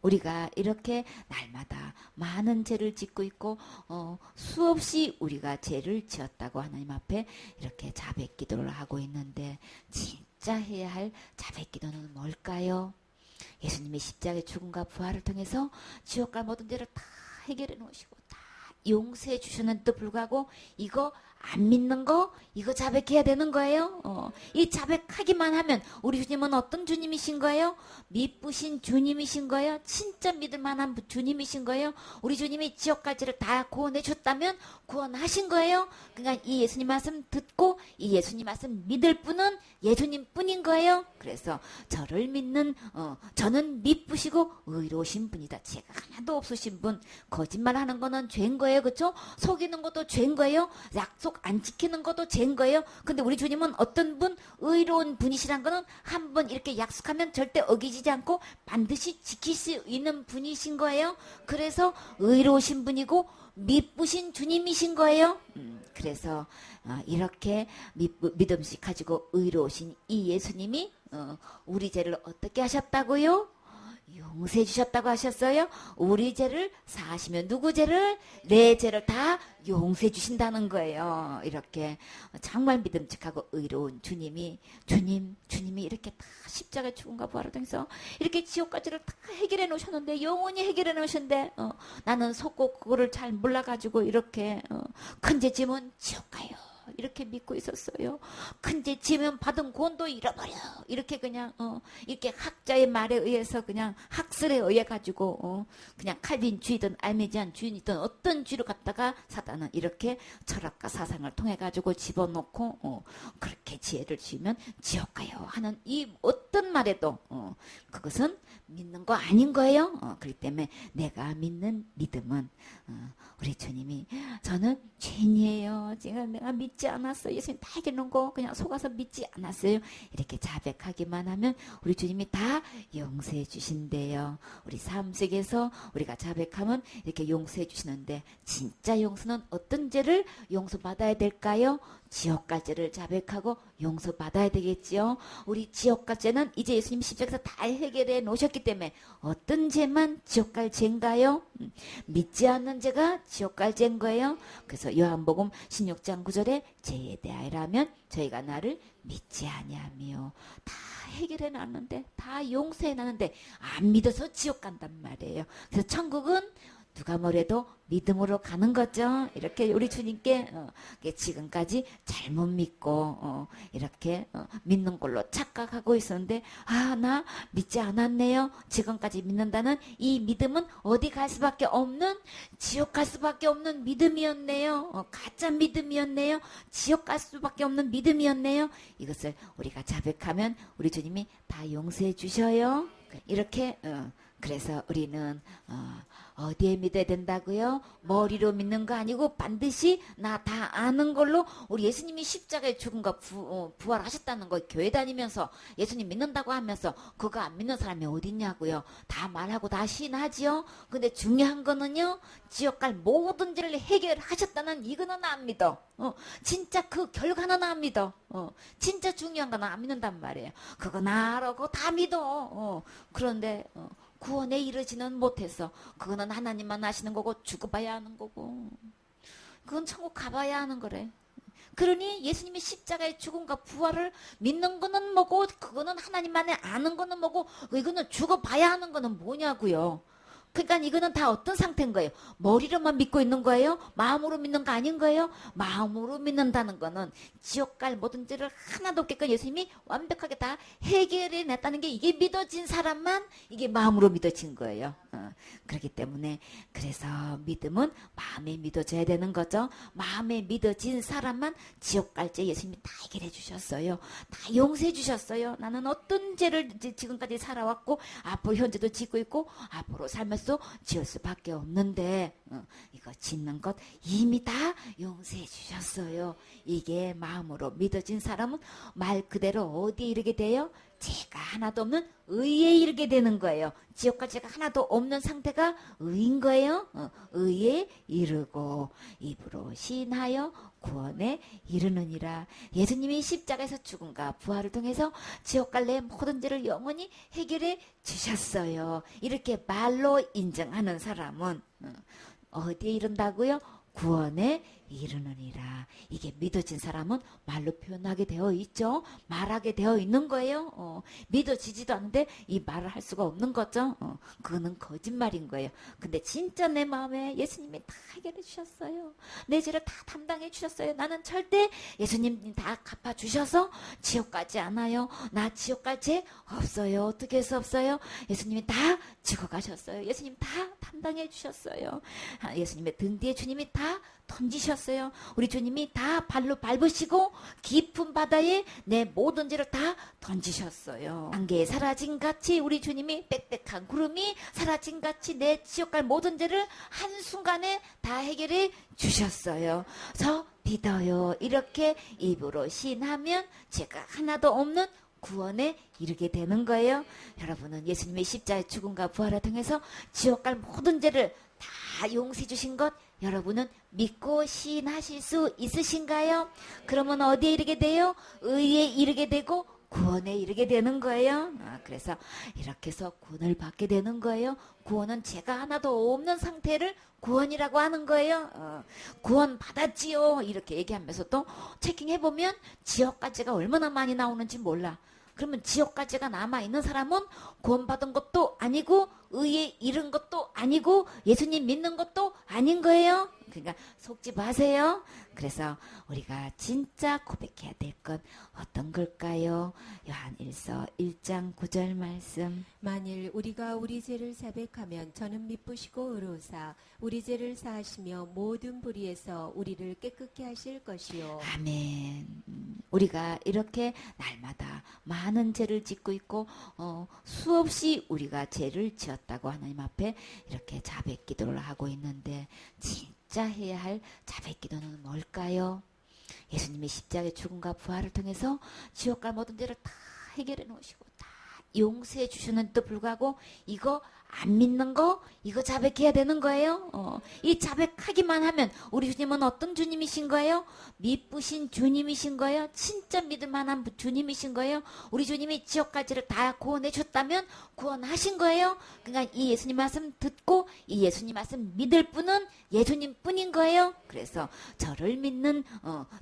우리가 이렇게 날마다 많은 죄를 짓고 있고 수없이 우리가 죄를 지었다고 하나님 앞에 이렇게 자백 기도를 하고 있는데 진짜 해야 할 자백 기도는 뭘까요? 예수님이 십자가의 죽음과 부활을 통해서 지옥 갈 모든 죄를 다 해결해 놓으시고 다 용서해 주셨는데도 불구하고 이거 안 믿는 거 이거 자백해야 되는 거예요. 이 자백하기만 하면 우리 주님은 어떤 주님이신 거예요? 미쁘신 주님이신 거예요? 진짜 믿을 만한 주님이신 거예요? 우리 주님이 지옥 갈 죄를 다 구원해 줬다면 구원하신 거예요? 그러니까 이 예수님 말씀 듣고 이 예수님 말씀 믿을 분은 예수님 뿐인 거예요. 그래서 저를 믿는 저는 미쁘시고 의로우신 분이다. 죄가 하나도 없으신 분. 거짓말하는 거는 죄인 거예요. 그렇죠? 속이는 것도 죄인 거예요. 약속 안 지키는 것도 죄인 거예요. 근데 우리 주님은 어떤 분? 의로운 분이시란 거는 한 번 이렇게 약속하면 절대 어기지지 않고 반드시 지킬 수 있는 분이신 거예요. 그래서 의로우신 분이고 미쁘신 주님이신 거예요. 그래서 이렇게 믿음씩 가지고 의로우신 이 예수님이 우리 죄를 어떻게 하셨다고요? 용서해 주셨다고 하셨어요. 우리 죄를 사하시면 누구 죄를? 내 죄를 다 용서해 주신다는 거예요. 이렇게 정말 믿음직하고 의로운 주님이 이렇게 다 십자가 죽음과 부활을 통해서 이렇게 지옥까지를 다 해결해 놓으셨는데 영원히 해결해 놓으셨는데 나는 속고 그거를 잘 몰라가지고 이렇게 큰 죄 지면 지옥 가요. 이렇게 믿고 있었어요. 큰 죄 지면 받은 구원도 잃어버려. 이렇게 그냥 이렇게 학자의 말에 의해서 그냥 학설에 의해 가지고 그냥 칼빈주의든 알미지안 주의든 어떤 주의로 갖다가 사단은 이렇게 철학과 사상을 통해 가지고 집어넣고 그렇게 지혜를 지으면 지옥 가요 하는 이 어떤 말에도 그것은 믿는 거 아닌 거예요. 그렇기 때문에 내가 믿는 믿음은 우리 주님이 저는 죄인이에요. 제가 내가 믿지 않았어요. 예수님 다 해결한 거 그냥 속아서 믿지 않았어요. 이렇게 자백하기만 하면 우리 주님이 다 용서해 주신대요. 우리 삶 속에서 우리가 자백하면 이렇게 용서해 주시는데 진짜 용서는 어떤 죄를 용서받아야 될까요? 지옥 갈 죄를 자백하고 용서받아야 되겠지요. 우리 지옥 갈 죄는 이제 예수님 십자가에서 다 해결해 놓으셨기 때문에 어떤 죄만 지옥 갈 죄인가요? 믿지 않는 죄가 지옥 갈 죄인 거예요. 그래서 요한복음 16장 9절에 죄에 대하여라면 저희가 나를 믿지 아니하며 다 해결해 놨는데 다 용서해 놨는데 안 믿어서 지옥 간단 말이에요. 그래서 천국은 누가 뭐래도 믿음으로 가는 거죠. 이렇게 우리 주님께 지금까지 잘못 믿고 이렇게 믿는 걸로 착각하고 있었는데 나 믿지 않았네요. 지금까지 믿는다는 이 믿음은 어디 갈 수밖에 없는 지옥 갈 수밖에 없는 믿음이었네요. 가짜 믿음이었네요. 지옥 갈 수밖에 없는 믿음이었네요. 이것을 우리가 자백하면 우리 주님이 다 용서해 주셔요. 이렇게 그래서 우리는 어디에 믿어야 된다고요? 머리로 믿는 거 아니고 반드시 나 다 아는 걸로 우리 예수님이 십자가에 죽은가 부활하셨다는 거 교회 다니면서 예수님 믿는다고 하면서 그거 안 믿는 사람이 어딨냐고요. 다 말하고 다 시인하지요. 근데 중요한 거는요. 지옥 갈 모든 죄를 해결하셨다는 이거는 안 믿어. 진짜 그 결과는 안 믿어. 진짜 중요한 거는 안 믿는단 말이에요. 그거 나 알아. 그거 다 믿어. 그런데 구원에 이르지는 못해서 그거는 하나님만 아시는 거고 죽어봐야 하는 거고 그건 천국 가봐야 하는 거래. 그러니 예수님이 십자가의 죽음과 부활을 믿는 거는 뭐고 그거는 하나님만이 아는 거는 뭐고 이거는 죽어봐야 하는 거는 뭐냐고요. 그러니까 이거는 다 어떤 상태인 거예요? 머리로만 믿고 있는 거예요? 마음으로 믿는 거 아닌 거예요? 마음으로 믿는다는 거는 지옥 갈 모든 죄를 하나도 없게끔 예수님이 완벽하게 다 해결해 냈다는 게 이게 믿어진 사람만 이게 마음으로 믿어진 거예요. 그렇기 때문에 그래서 믿음은 마음에 믿어져야 되는 거죠. 마음에 믿어진 사람만 지옥 갈 죄 예수님이 다 해결해 주셨어요. 다 용서해 주셨어요. 나는 어떤 죄를 지금까지 살아왔고 앞으로 현재도 짓고 있고 앞으로 살면서 지을 수밖에 없는데 이거 짓는 것 이미 다 용서해 주셨어요. 이게 마음으로 믿어진 사람은 말 그대로 어디에 이르게 돼요? 죄가 하나도 없는 의에 이르게 되는 거예요. 지옥과 죄가 하나도 없는 상태가 의인 거예요. 의에 이르고 입으로 시인하여 구원에 이르느니라. 예수님이 십자가에서 죽음과 부활을 통해서 지옥 갈래 모든 죄를 영원히 해결해 주셨어요. 이렇게 말로 인정하는 사람은 어디에 이른다고요? 구원에 이르느니라. 이게 믿어진 사람은 말로 표현하게 되어 있죠. 말하게 되어 있는 거예요. 믿어지지도 않는데 이 말을 할 수가 없는 거죠. 그거는 거짓말인 거예요. 근데 진짜 내 마음에 예수님이 다 해결해 주셨어요. 내 죄를 다 담당해 주셨어요. 나는 절대 예수님이 다 갚아주셔서 지옥 가지 않아요. 나 지옥 갈 죄 없어요. 어떻게 해서 없어요? 예수님이 다 죽어가셨어요. 예수님 다 담당해 주셨어요. 예수님의 등 뒤에 주님이 다 던지셨어요. 우리 주님이 다 발로 밟으시고 깊은 바다에 내 모든 죄를 다 던지셨어요. 안개에 사라진 같이 우리 주님이 빽빽한 구름이 사라진 같이 내 지옥 갈 모든 죄를 한순간에 다 해결해 주셨어요. 그래서 믿어요. 이렇게 입으로 시인하면 죄가 하나도 없는 구원에 이르게 되는 거예요. 여러분은 예수님의 십자가의 죽음과 부활을 통해서 지옥 갈 모든 죄를 다 용서해 주신 것 여러분은 믿고 시인하실 수 있으신가요? 그러면 어디에 이르게 돼요? 의에 이르게 되고 구원에 이르게 되는 거예요. 그래서 이렇게 해서 구원을 받게 되는 거예요. 구원은 죄가 하나도 없는 상태를 구원이라고 하는 거예요. 구원 받았지요. 이렇게 얘기하면서 또 체킹해보면 지옥까지가 얼마나 많이 나오는지 몰라. 그러면 지옥까지가 남아있는 사람은 구원받은 것도 아니고 의에 이른 것도 아니고 예수님 믿는 것도 아닌 거예요. 그러니까 속지 마세요. 그래서 우리가 진짜 고백해야 될 건 어떤 걸까요? 요한일서 1장 9절 말씀. 만일 우리가 우리 죄를 자백하면 저는 미쁘시고 의로우사 우리 죄를 사하시며 모든 불의에서 우리를 깨끗게 하실 것이요. 아멘. 우리가 이렇게 날마다 많은 죄를 짓고 있고 수없이 우리가 죄를 지었다고 하나님 앞에 이렇게 자백 기도를 하고 있는데 진짜 해야 할 자백 기도는 뭘까요? 예수님의 십자가의 죽음과 부활을 통해서 지옥과 모든 죄를 다 해결해 놓으시고 다 용서해 주셨는데도 불구하고 이거 안 믿는 거 이거 자백해야 되는 거예요. 이 자백하기만 하면 우리 주님은 어떤 주님이신 거예요? 미쁘신 주님이신 거예요? 진짜 믿을 만한 주님이신 거예요? 우리 주님이 지옥까지를 다 구원해 줬다면 구원하신 거예요? 그러니까 이 예수님 말씀 듣고 이 예수님 말씀 믿을 분은 예수님 뿐인 거예요. 그래서 저를 믿는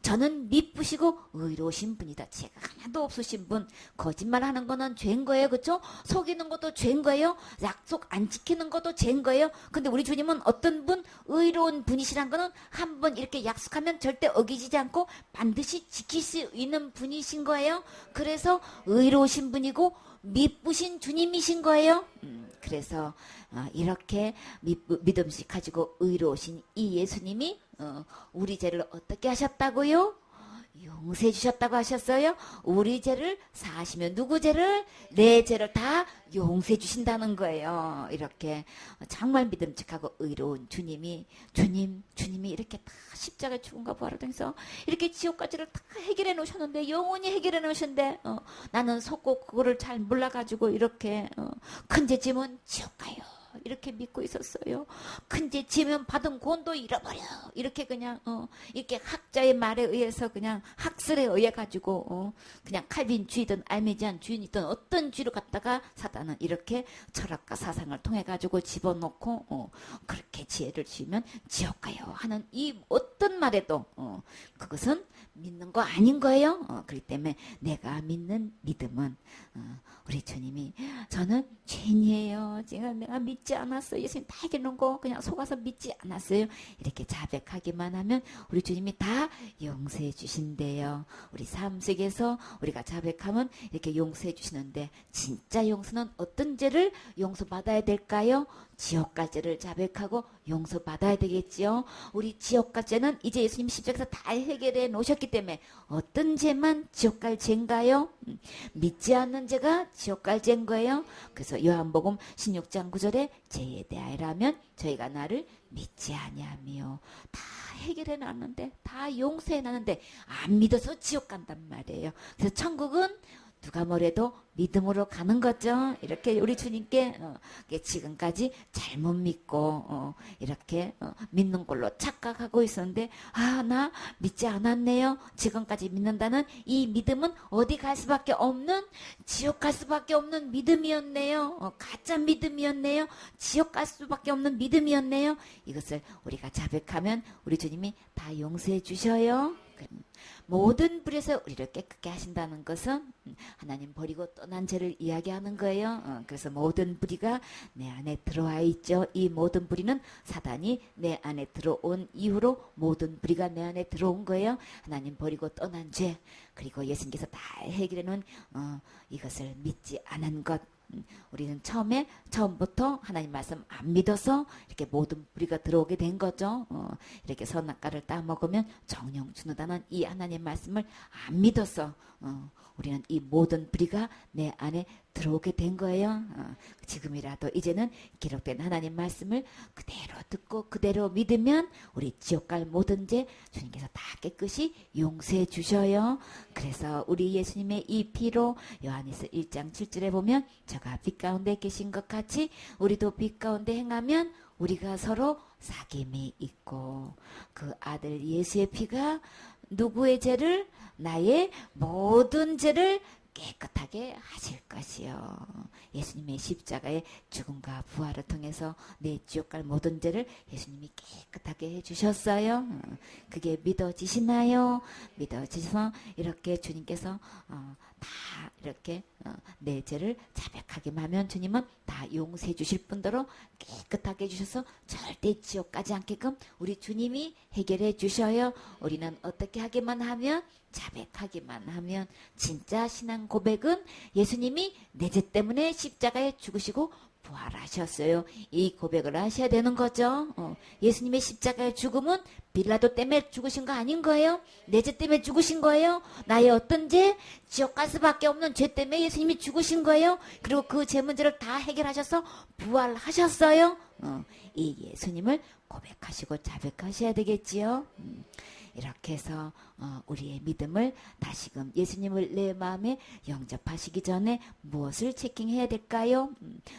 저는 미쁘시고 의로우신 분이다. 죄가 하나도 없으신 분. 거짓말하는 거는 죄인 거예요. 그렇죠? 속이는 것도 죄인 거예요. 약속 안 지키는 것도 죄인 거예요. 근데 우리 주님은 어떤 분 의로운 분이시란 거는 한번 이렇게 약속하면 절대 어기지 않고 반드시 지킬 수 있는 분이신 거예요. 그래서 의로우신 분이고 미쁘신 주님이신 거예요. 그래서 이렇게 믿음씩 가지고 의로우신 이 예수님이 우리 죄를 어떻게 하셨다고요? 용서해 주셨다고 하셨어요. 우리 죄를 사하시면 누구 죄를? 내 죄를 다 용서해 주신다는 거예요. 이렇게 정말 믿음직하고 의로운 주님이 이렇게 다 십자가 죽음과 부활을 통해서 이렇게 지옥까지를 다 해결해 놓으셨는데 영원히 해결해 놓으셨는데 나는 속고 그거를 잘 몰라가지고 이렇게 큰 죄 지면 지옥 가요. 이렇게 믿고 있었어요. 큰 죄 지면 받은 구원도 잃어버려. 이렇게 그냥 이렇게 학자의 말에 의해서 그냥 학설에 의해 가지고 그냥 칼빈주의든 알미지안 주의든 어떤 주의로 갔다가 사단은 이렇게 철학과 사상을 통해 가지고 집어넣고 그렇게 지혜를 지으면 지옥 가요 하는 이 어떤 말에도 그것은 믿는 거 아닌 거예요. 그렇기 때문에 내가 믿는 믿음은 우리 주님이 저는 죄인이에요. 제가 내가 믿지 않았어요. 예수님 다 해결한 거 그냥 속아서 믿지 않았어요. 이렇게 자백하기만 하면 우리 주님이 다 용서해 주신대요. 우리 삶 속에서 우리가 자백하면 이렇게 용서해 주시는데 진짜 용서는 어떤 죄를 용서받아야 될까요? 지옥 갈 죄를 자백하고 용서받아야 되겠지요. 우리 지옥 갈 죄는 이제 예수님 십자가에서 다 해결해 놓으셨기 때문에 어떤 죄만 지옥 갈 죄인가요? 믿지 않는 죄가 지옥 갈 죄인 거예요. 그래서 요한복음 16장 9절에 죄에 대하여라면 저희가 나를 믿지 아니하며 다 해결해 놨는데 다 용서해 놨는데 안 믿어서 지옥 간단 말이에요. 그래서 천국은 누가 뭐래도 믿음으로 가는 거죠. 이렇게 우리 주님께 지금까지 잘못 믿고 이렇게 믿는 걸로 착각하고 있었는데 나 믿지 않았네요. 지금까지 믿는다는 이 믿음은 어디 갈 수밖에 없는 지옥 갈 수밖에 없는 믿음이었네요. 가짜 믿음이었네요. 지옥 갈 수밖에 없는 믿음이었네요. 이것을 우리가 자백하면 우리 주님이 다 용서해 주셔요. 모든 불에서 우리를 깨끗게 하신다는 것은 하나님 버리고 떠난 죄를 이야기하는 거예요. 그래서 모든 불의가 내 안에 들어와 있죠. 이 모든 불의는 사단이 내 안에 들어온 이후로 모든 불의가 내 안에 들어온 거예요. 하나님 버리고 떠난 죄 그리고 예수님께서 다 해결해 놓은 이것을 믿지 않은 것 우리는 처음부터 하나님 말씀 안 믿어서 이렇게 모든 불의가 들어오게 된 거죠. 이렇게 선악과를 따먹으면 정령 죽는다는 이 하나님 말씀을 안 믿어서 우리는 이 모든 불의가 내 안에 들어오게 된 거예요. 지금이라도 이제는 기록된 하나님 말씀을 그대로 듣고 그대로 믿으면 우리 지옥 갈 모든 죄 주님께서 다 깨끗이 용서해 주셔요. 그래서 우리 예수님의 이 피로 요한일서 1장 7절에 보면 저가 빛 가운데 계신 것 같이 우리도 빛 가운데 행하면 우리가 서로 사귐이 있고 그 아들 예수의 피가 누구의 죄를 나의 모든 죄를 깨끗하게 하실 것이요. 예수님의 십자가의 죽음과 부활을 통해서 내 지옥 갈 모든 죄를 예수님이 깨끗하게 해주셨어요. 그게 믿어지시나요? 믿어지셔서 이렇게 주님께서 다 이렇게 내 죄를 자백하기만 하면 주님은 다 용서해 주실 뿐더러 깨끗하게 해주셔서 절대 지옥 가지 않게끔 우리 주님이 해결해 주셔요. 우리는 어떻게 하기만 하면 자백하기만 하면 진짜 신앙 고백은 예수님이 내 죄 때문에 십자가에 죽으시고 부활하셨어요. 이 고백을 하셔야 되는 거죠. 예수님의 십자가의 죽음은 빌라도 때문에 죽으신 거 아닌 거예요? 내 죄 때문에 죽으신 거예요? 나의 어떤 죄? 지옥 갈 수밖에 없는 죄 때문에 예수님이 죽으신 거예요? 그리고 그 죄 문제를 다 해결하셔서 부활하셨어요? 이 예수님을 고백하시고 자백하셔야 되겠지요. 이렇게 해서 우리의 믿음을 다시금 예수님을 내 마음에 영접하시기 전에 무엇을 체킹해야 될까요?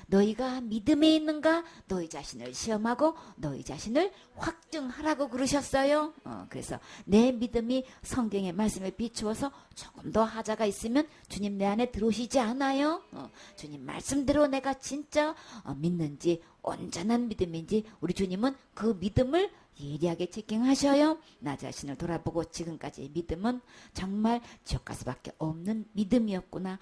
너희가 믿음에 있는가? 너희 자신을 시험하고 너희 자신을 확증하라고 그러셨어요. 그래서 내 믿음이 성경의 말씀에 비추어서 조금 더 하자가 있으면 주님 내 안에 들어오시지 않아요? 주님 말씀대로 내가 진짜 믿는지 온전한 믿음인지 우리 주님은 그 믿음을 예리하게 체킹하셔요. 나 자신을 돌아보고 지금까지의 믿음은 정말 지옥 갈 수밖에 없는 믿음이었구나.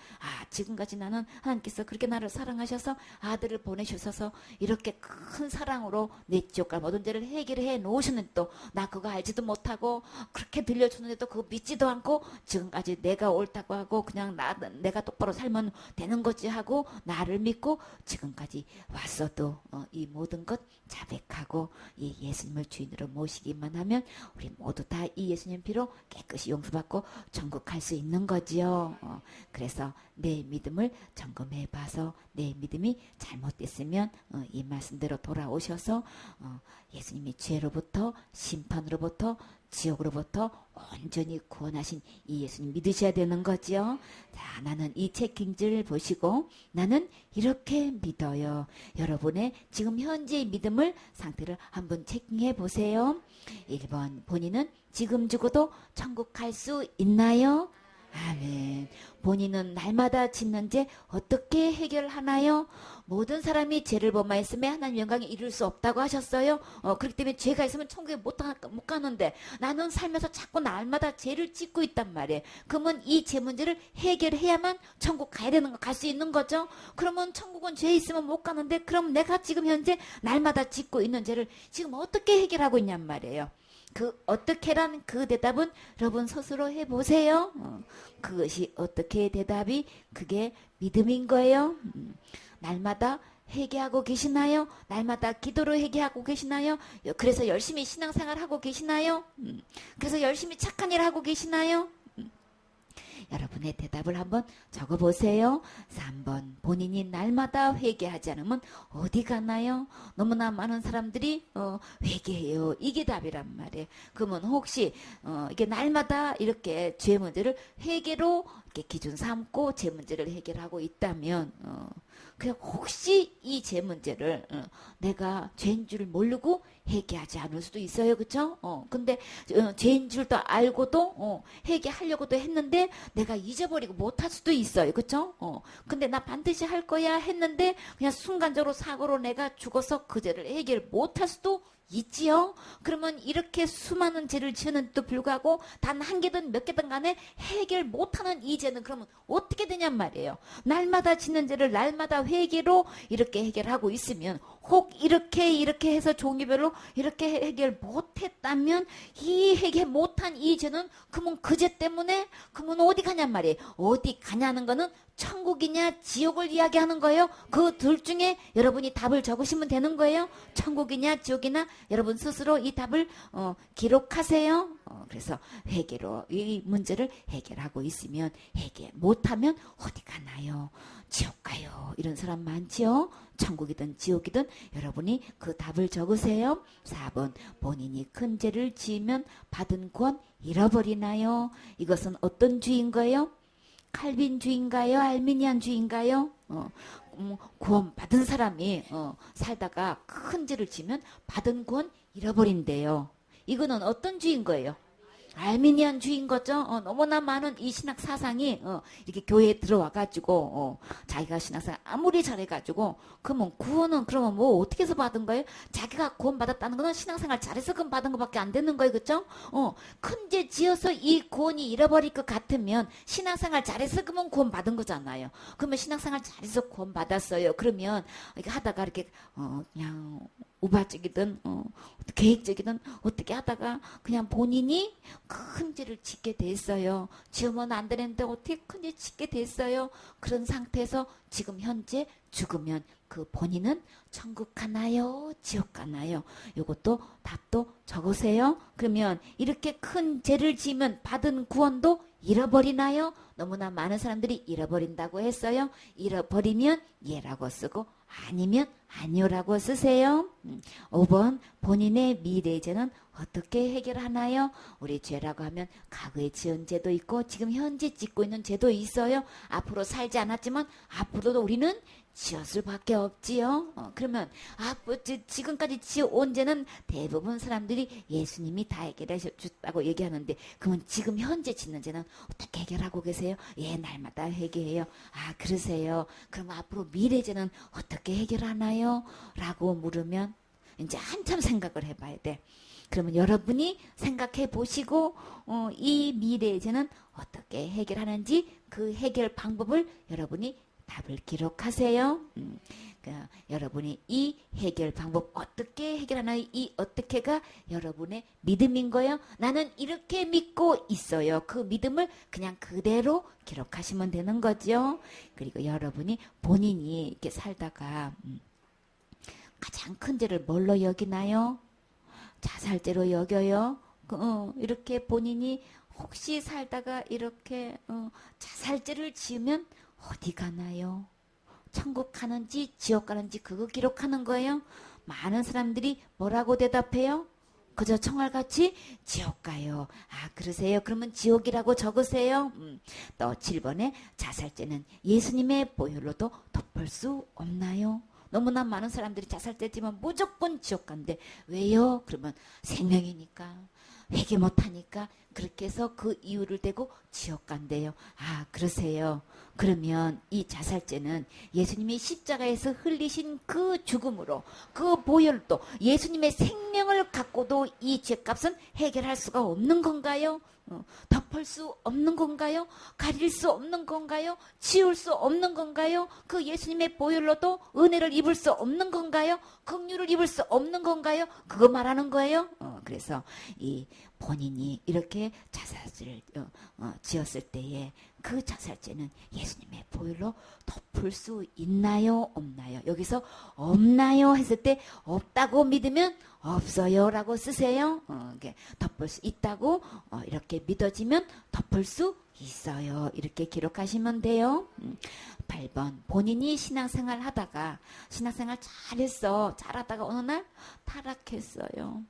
지금까지 나는 하나님께서 그렇게 나를 사랑하셔서 아들을 보내주셔서 이렇게 큰 사랑으로 내 지옥 갈 모든 죄를 해결해 놓으셨는데 또 나 그거 알지도 못하고 그렇게 들려주는데도 그거 믿지도 않고 지금까지 내가 옳다고 하고 그냥 내가 똑바로 살면 되는 거지 하고 나를 믿고 지금까지 왔어도 이 모든 것 자백하고 이 예수님을 주인으로 모시기만 하면 우리 모두 다 이 예수님 피로 깨끗이 용서받고 천국 갈 수 있는 거지요. 그래서 내 믿음을 점검해 봐서 내 믿음이 잘못됐으면 이 말씀대로 돌아오셔서 예수님이 죄로부터 심판으로부터 지옥으로부터 온전히 구원하신 이 예수님 믿으셔야 되는 거지요. 자, 나는 이 체킹지를 보시고 나는 이렇게 믿어요. 여러분의 지금 현재의 믿음을 상태를 한번 체킹해 보세요. 1번 본인은 지금 죽어도 천국 갈 수 있나요? 아멘. 본인은 날마다 짓는 죄 어떻게 해결하나요? 모든 사람이 죄를 범하였으면 하나님 영광에 이룰 수 없다고 하셨어요. 그렇기 때문에 죄가 있으면 천국에 못 가는데 나는 살면서 자꾸 날마다 죄를 짓고 있단 말이에요. 그러면 이 죄 문제를 해결해야만 천국 가야 되는 거, 갈 수 있는 거죠. 그러면 천국은 죄 있으면 못 가는데 그럼 내가 지금 현재 날마다 짓고 있는 죄를 지금 어떻게 해결하고 있냔 말이에요. 그 어떻게란 그 대답은 여러분 스스로 해보세요. 그것이 어떻게 대답이 그게 믿음인 거예요. 날마다 회개하고 계시나요? 날마다 기도로 회개하고 계시나요? 그래서 열심히 신앙생활 하고 계시나요? 그래서 열심히 착한 일 하고 계시나요? 여러분의 대답을 한번 적어보세요. 3번 본인이 날마다 회개하지 않으면 어디 가나요? 너무나 많은 사람들이 회개해요. 이게 답이란 말이에요. 그러면 혹시 이게 날마다 이렇게 죄 문제를 회개로 이렇게 기준 삼고 죄 문제를 해결하고 있다면 그냥 혹시 이 죄 문제를 내가 죄인 줄 모르고 회개하지 않을 수도 있어요. 그쵸? 근데 죄인 줄도 알고도 회개하려고도 했는데 내가 잊어버리고 못할 수도 있어요. 그쵸? 근데 나 반드시 할 거야 했는데 그냥 순간적으로 사고로 내가 죽어서 그 죄를 해결 못할 수도 있지요. 그러면 이렇게 수많은 죄를 지었는데도 불구하고 단 한 개든 몇 개든 간에 해결 못하는 이 죄는 그러면 어떻게 되냔 말이에요. 날마다 짓는 죄를 날마다 회개로 이렇게 해결하고 있으면 혹 이렇게 해서 종류별로 이렇게 해결 못했다면 이 해결 못한 이 죄는 그러면 그 죄 때문에 그러면 어디 가냔 말이에요. 어디 가냐는 거는 천국이냐 지옥을 이야기하는 거예요. 그 둘 중에 여러분이 답을 적으시면 되는 거예요. 천국이냐 지옥이나 여러분 스스로 이 답을 기록하세요. 그래서 회개로 이 문제를 해결하고 있으면 해결 못하면 어디 가나요? 지옥 가요. 이런 사람 많지요. 천국이든 지옥이든 여러분이 그 답을 적으세요. 4번 본인이 큰 죄를 지으면 받은 구원 잃어버리나요? 이것은 어떤 주인 거예요? 칼빈주의인가요? 알미니안주의인가요? 구원 받은 사람이 살다가 큰 죄를 지면 받은 구원 잃어버린대요. 이거는 어떤 주인 거예요? 알미니안 주인 거죠. 너무나 많은 이 신학 사상이 이렇게 교회에 들어와가지고 자기가 신학생활 아무리 잘해가지고 그러면 구원은 그러면 뭐 어떻게 해서 받은 거예요? 자기가 구원 받았다는 거는 신학생활 잘해서 구원 받은 것밖에 안 되는 거예요, 그렇죠? 큰 죄 지어서 이 구원이 잃어버릴 것 같으면 신학생활 잘해서 그러면 구원 받은 거잖아요. 그러면 신학생활 잘해서 구원 받았어요. 그러면 이렇게 하다가 이렇게 그냥 우발적이든 계획적이든 어떻게 하다가 그냥 본인이 큰 죄를 짓게 됐어요. 지으면 안 되는데 어떻게 큰 죄 짓게 됐어요. 그런 상태에서 지금 현재 죽으면 그 본인은 천국 가나요? 지옥 가나요? 요것도 답도 적으세요. 그러면 이렇게 큰 죄를 지으면 받은 구원도 잃어버리나요? 너무나 많은 사람들이 잃어버린다고 했어요. 잃어버리면 예라고 쓰고 아니면 아니오라고 쓰세요. 5번 본인의 미래의 죄는 어떻게 해결하나요? 우리 죄라고 하면 과거에 지은 죄도 있고 지금 현재 짓고 있는 죄도 있어요. 앞으로 살지 않았지만 앞으로도 우리는 지었을 밖에 없지요. 그러면 지금까지 지어온 죄는 대부분 사람들이 예수님이 다 해결해 줬다고 얘기하는데 그러면 지금 현재 짓는 죄는 어떻게 해결하고 계세요? 예, 날마다 해결해요. 아, 그러세요. 그럼 앞으로 미래 죄는 어떻게 해결하나요? 라고 물으면 이제 한참 생각을 해봐야 돼. 그러면 여러분이 생각해 보시고 이 미래의 죄는 어떻게 해결하는지 그 해결 방법을 여러분이 답을 기록하세요. 그러니까 여러분이 이 해결 방법 어떻게 해결하나요? 이 어떻게가 여러분의 믿음인 거예요. 나는 이렇게 믿고 있어요. 그 믿음을 그냥 그대로 기록하시면 되는 거죠. 그리고 여러분이 본인이 이렇게 살다가 가장 큰 죄를 뭘로 여기나요? 자살죄로 여겨요. 이렇게 본인이 혹시 살다가 이렇게 자살죄를 지으면 어디 가나요? 천국 가는지 지옥 가는지 그거 기록하는 거예요. 많은 사람들이 뭐라고 대답해요? 그저 청알같이 지옥 가요. 아, 그러세요? 그러면 지옥이라고 적으세요. 또 7번에 자살죄는 예수님의 보혈로도 덮을 수 없나요? 너무나 많은 사람들이 자살죄지만 무조건 지옥 간대. 왜요? 그러면 생명이니까, 회개 못하니까 그렇게 해서 그 이유를 대고 지옥 간대요. 아, 그러세요. 그러면 이 자살죄는 예수님이 십자가에서 흘리신 그 죽음으로 그 보혈도 예수님의 생명을 갖고도 이 죄값은 해결할 수가 없는 건가요? 덮을 수 없는 건가요? 가릴 수 없는 건가요? 지울 수 없는 건가요? 그 예수님의 보혈로도 은혜를 입을 수 없는 건가요? 긍휼을 입을 수 없는 건가요? 그거 말하는 거예요. 그래서 이 본인이 이렇게 자살죄를 지었을 때에 그 자살죄는 예수님의 보혈로 덮을 수 있나요? 없나요? 여기서 없나요? 했을 때 없다고 믿으면 없어요 라고 쓰세요. 덮을 수 있다고 이렇게 믿어지면 덮을 수 있어요. 이렇게 기록하시면 돼요. 8번 본인이 신앙생활 하다가 신앙생활 잘하다가 어느 날 타락했어요.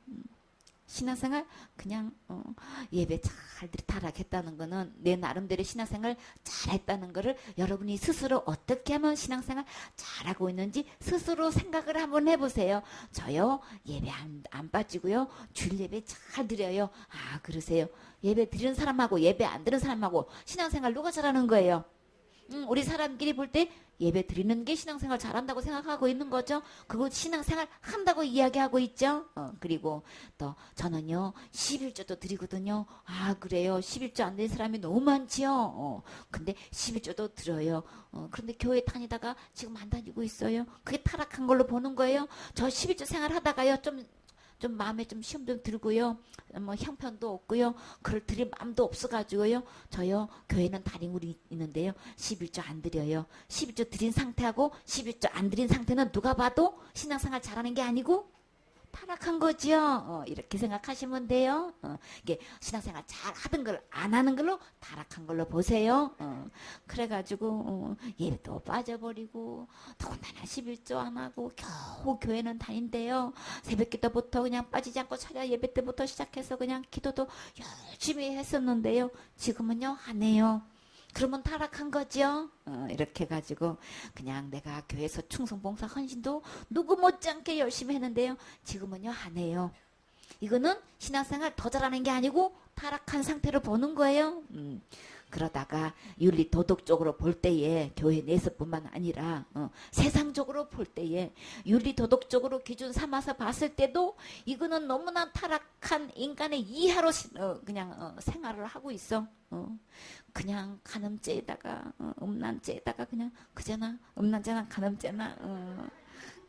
신앙생활 그냥 예배 잘 타락했다는 거는 내 나름대로 신앙생활 잘했다는 거를 여러분이 스스로 어떻게 하면 신앙생활 잘하고 있는지 스스로 생각을 한번 해보세요. 저요 예배 안 빠지고요 주일 예배 잘 드려요. 아, 그러세요. 예배 드리는 사람하고 예배 안 드리는 사람하고 신앙생활 누가 잘하는 거예요? 우리 사람끼리 볼 때 예배 드리는 게 신앙생활 잘한다고 생각하고 있는 거죠. 그거 신앙생활 한다고 이야기하고 있죠. 그리고 또 저는요 11조도 드리거든요. 아, 그래요. 11조 안 되는 사람이 너무 많지요. 근데 11조도 들어요. 그런데 교회 다니다가 지금 안 다니고 있어요. 그게 타락한 걸로 보는 거예요. 저 11조 생활 하다가요 좀 마음에 좀 시험 좀 들고요. 뭐 형편도 없고요. 그걸 드릴 마음도 없어가지고요. 저요 교회는 다니고 있는데요. 11조 안 드려요. 11조 드린 상태하고 11조 안 드린 상태는 누가 봐도 신앙생활 잘하는 게 아니고 타락한 거죠. 이렇게 생각하시면 돼요. 이게 신앙생활 잘 하던 걸 안 하는 걸로 타락한 걸로 보세요. 그래가지고 예배도 빠져버리고 더군다나 11조 안 하고 겨우 교회는 다닌대요. 새벽기도부터 그냥 빠지지 않고 차려 예배 때부터 시작해서 그냥 기도도 열심히 했었는데요. 지금은요 안 해요. 그러면 타락한 거죠. 이렇게 해가지고 그냥 내가 교회에서 충성봉사 헌신도 누구 못지않게 열심히 했는데요. 지금은요 안 해요. 이거는 신앙생활 더 잘하는 게 아니고 타락한 상태로 보는 거예요. 그러다가 윤리 도덕적으로 볼 때에 교회 내에서뿐만 아니라 세상적으로 볼 때에 윤리 도덕적으로 기준 삼아서 봤을 때도 이거는 너무나 타락한 인간의 이하로 그냥 생활을 하고 있어. 그냥 간음죄에다가 음란죄에다가 그냥 그잖아. 음란죄나 간음죄나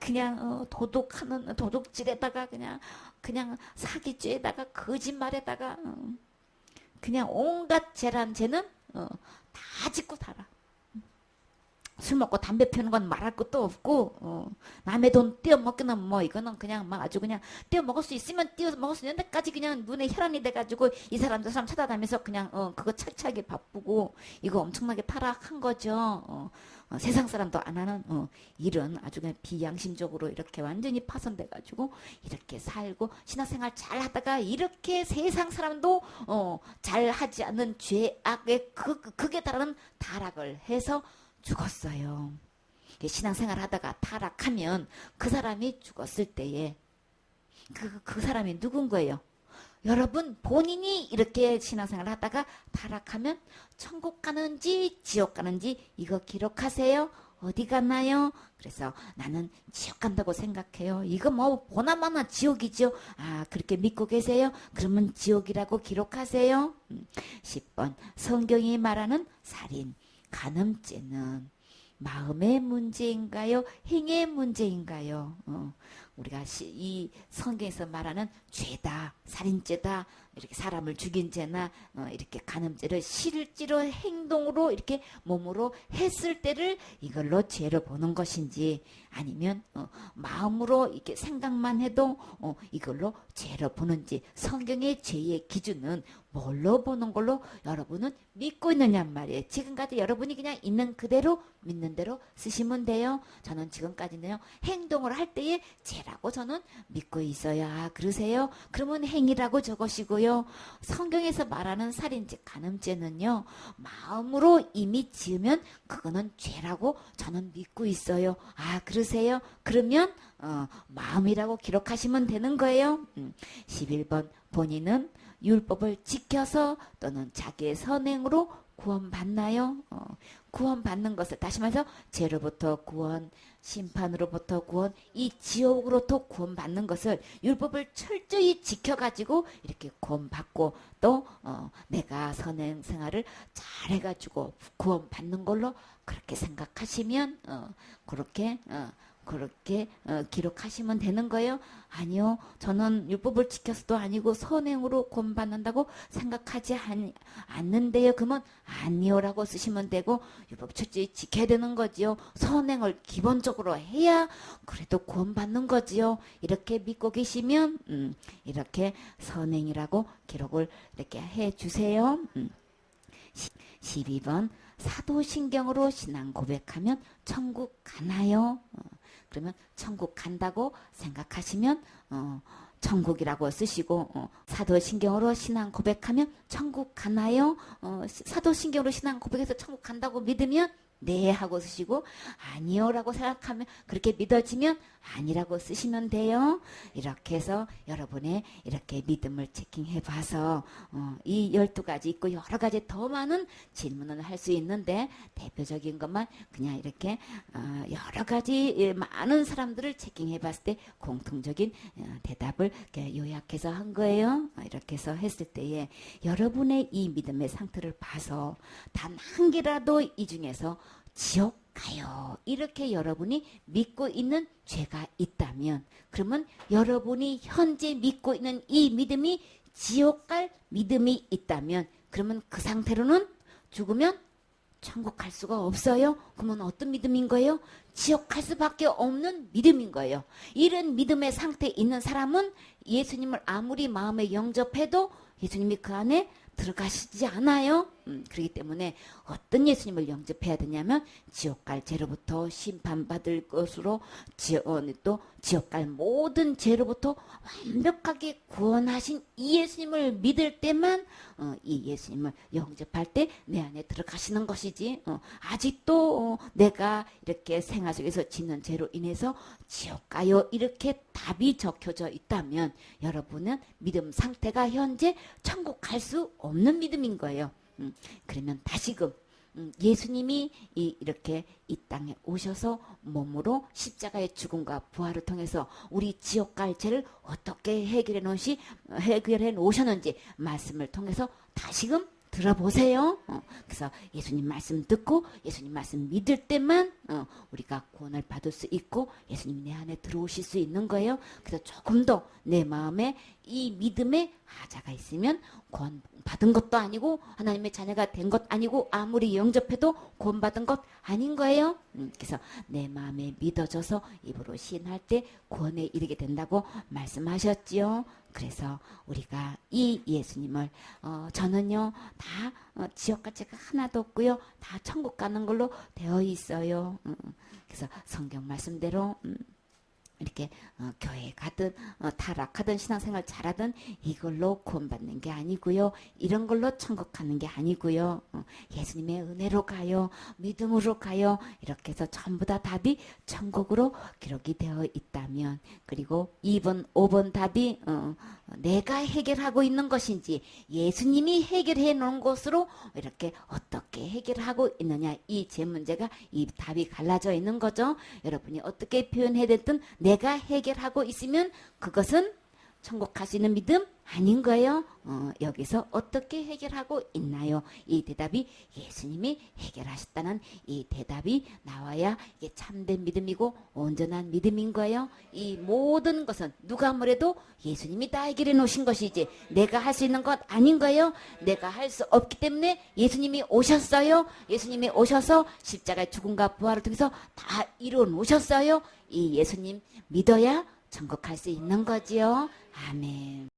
그냥 도둑하는 도둑질에다가 그냥 사기죄에다가 거짓말에다가 그냥 온갖 죄란 죄는 다 짓고 살아. 술 먹고 담배 피우는 건 말할 것도 없고 남의 돈 떼어먹기는 뭐 이거는 그냥 막 아주 그냥 떼어먹을 수 있으면 떼어먹을 수 있는 데까지 그냥 눈에 혈안이 돼가지고 이 사람 저 사람 찾아다니면서 그냥 그거 착착하게 바쁘고 이거 엄청나게 타락한 거죠. 세상 사람도 안 하는 일은 아주 그냥 비양심적으로 이렇게 완전히 파손돼가지고 이렇게 살고 신앙생활 잘 하다가 이렇게 세상 사람도 잘 하지 않는 죄악의 극에 달하는 타락을 해서 죽었어요. 신앙생활 하다가 타락하면 그 사람이 죽었을 때에 그 사람이 누군 거예요? 여러분 본인이 이렇게 신앙생활 하다가 타락하면 천국 가는지 지옥 가는지 이거 기록하세요. 어디 갔나요? 그래서 나는 지옥 간다고 생각해요. 이거 뭐 보나마나 지옥이죠. 아 그렇게 믿고 계세요? 그러면 지옥이라고 기록하세요. 10번 성경이 말하는 살인 간음죄는 마음의 문제인가요? 행의 문제인가요? 우리가 이 성경에서 말하는 죄다, 살인죄다, 이렇게 사람을 죽인 죄나 이렇게 간음죄를 실제로 행동으로 이렇게 몸으로 했을 때를 이걸로 죄로 보는 것인지 아니면 마음으로 이렇게 생각만 해도 이걸로 죄로 보는지 성경의 죄의 기준은 뭘로 보는 걸로 여러분은 믿고 있느냐 말이에요. 지금까지 여러분이 그냥 있는 그대로 믿는 대로 쓰시면 돼요. 저는 지금까지는요. 행동을 할 때에 죄라고 저는 믿고 있어요. 아 그러세요? 그러면 행위라고 적으시고요. 성경에서 말하는 살인죄, 간음죄는요. 마음으로 이미 지으면 그거는 죄라고 저는 믿고 있어요. 아 그러세요? 그러면 마음이라고 기록하시면 되는 거예요. 11번 본인은 율법을 지켜서 또는 자기의 선행으로 구원받나요? 구원받는 것을 다시 말해서 죄로부터 구원, 심판으로부터 구원, 이 지옥으로부터 구원받는 것을 율법을 철저히 지켜가지고 이렇게 구원받고 또 내가 선행 생활을 잘해가지고 구원받는 걸로 그렇게 생각하시면 그렇게 기록하시면 되는 거예요. 아니요. 저는 율법을 지켜서도 아니고 선행으로 구원받는다고 생각하지 않는데요. 그러면 아니요라고 쓰시면 되고 율법 철저히 지켜야 되는 거지요. 선행을 기본적으로 해야 그래도 구원받는 거지요. 이렇게 믿고 계시면 이렇게 선행이라고 기록을 이렇게 해주세요. 12번 사도신경으로 신앙 고백하면 천국 가나요? 그러면 천국 간다고 생각하시면 천국이라고 쓰시고 사도신경으로 신앙 고백하면 천국 가나요? 사도신경으로 신앙 고백해서 천국 간다고 믿으면 네 하고 쓰시고 아니요 라고 생각하면 그렇게 믿어지면 아니라고 쓰시면 돼요. 이렇게 해서 여러분의 이렇게 믿음을 체킹해 봐서 이 12가지 있고 여러 가지 더 많은 질문을 할 수 있는데 대표적인 것만 그냥 이렇게 여러 가지 많은 사람들을 체킹해 봤을 때 공통적인 대답을 이렇게 요약해서 한 거예요. 이렇게 해서 했을 때에 여러분의 이 믿음의 상태를 봐서 단 한 개라도 이 중에서 지옥 가요. 이렇게 여러분이 믿고 있는 죄가 있다면 그러면 여러분이 현재 믿고 있는 이 믿음이 지옥 갈 믿음이 있다면 그러면 그 상태로는 죽으면 천국 갈 수가 없어요. 그러면 어떤 믿음인 거예요? 지옥 갈 수밖에 없는 믿음인 거예요. 이런 믿음의 상태에 있는 사람은 예수님을 아무리 마음에 영접해도 예수님이 그 안에 들어가시지 않아요. 그렇기 때문에 어떤 예수님을 영접해야 되냐면 지옥 갈 죄로부터 심판받을 것으로 또 지옥 갈 모든 죄로부터 완벽하게 구원하신 이 예수님을 믿을 때만 이 예수님을 영접할 때 내 안에 들어가시는 것이지 아직도 내가 이렇게 생활 속에서 짓는 죄로 인해서 지옥 가요 이렇게 답이 적혀져 있다면 여러분은 믿음 상태가 현재 천국 갈 수 없는 믿음인 거예요. 그러면 다시금 예수님이 이렇게 이 땅에 오셔서 몸으로 십자가의 죽음과 부활을 통해서 우리 지옥 갈 죄를 어떻게 해결해 놓으셨는지 말씀을 통해서 다시금 들어보세요. 그래서 예수님 말씀 듣고 예수님 말씀 믿을 때만 우리가 구원을 받을 수 있고 예수님이 내 안에 들어오실 수 있는 거예요. 그래서 조금 더 내 마음에 이 믿음의 하자가 있으면 구원 받은 것도 아니고 하나님의 자녀가 된 것 아니고 아무리 영접해도 구원 받은 것 아닌 거예요. 그래서 내 마음에 믿어져서 입으로 시인할 때 구원에 이르게 된다고 말씀하셨지요. 그래서 우리가 이 예수님을 저는요 다 지옥가치가 하나도 없고요 다 천국 가는 걸로 되어 있어요. 그래서 성경 말씀대로 이렇게 교회에 가든 타락하든 신앙생활 잘하든 이걸로 구원받는 게 아니고요. 이런 걸로 천국 가는 게 아니고요. 예수님의 은혜로 가요. 믿음으로 가요. 이렇게 해서 전부 다 답이 천국으로 기록이 되어 있다면 그리고 2번, 5번 답이 내가 해결하고 있는 것인지 예수님이 해결해 놓은 것으로 이렇게 어떻게 해결하고 있느냐 이 제 문제가 이 답이 갈라져 있는 거죠. 여러분이 어떻게 표현해야 됐든 내가 해결하고 있으면 그것은 천국 갈 수 있는 믿음 아닌 거예요. 여기서 어떻게 해결하고 있나요? 이 대답이 예수님이 해결하셨다는 이 대답이 나와야 이게 참된 믿음이고 온전한 믿음인 거예요. 이 모든 것은 누가 뭐래도 예수님이 다 해결해 놓으신 것이지 내가 할 수 있는 것 아닌 거예요. 내가 할 수 없기 때문에 예수님이 오셨어요. 예수님이 오셔서 십자가의 죽음과 부활을 통해서 다 이루어 놓으셨어요. 이 예수님 믿어야 천국 갈 수 있는 거지요. 아멘.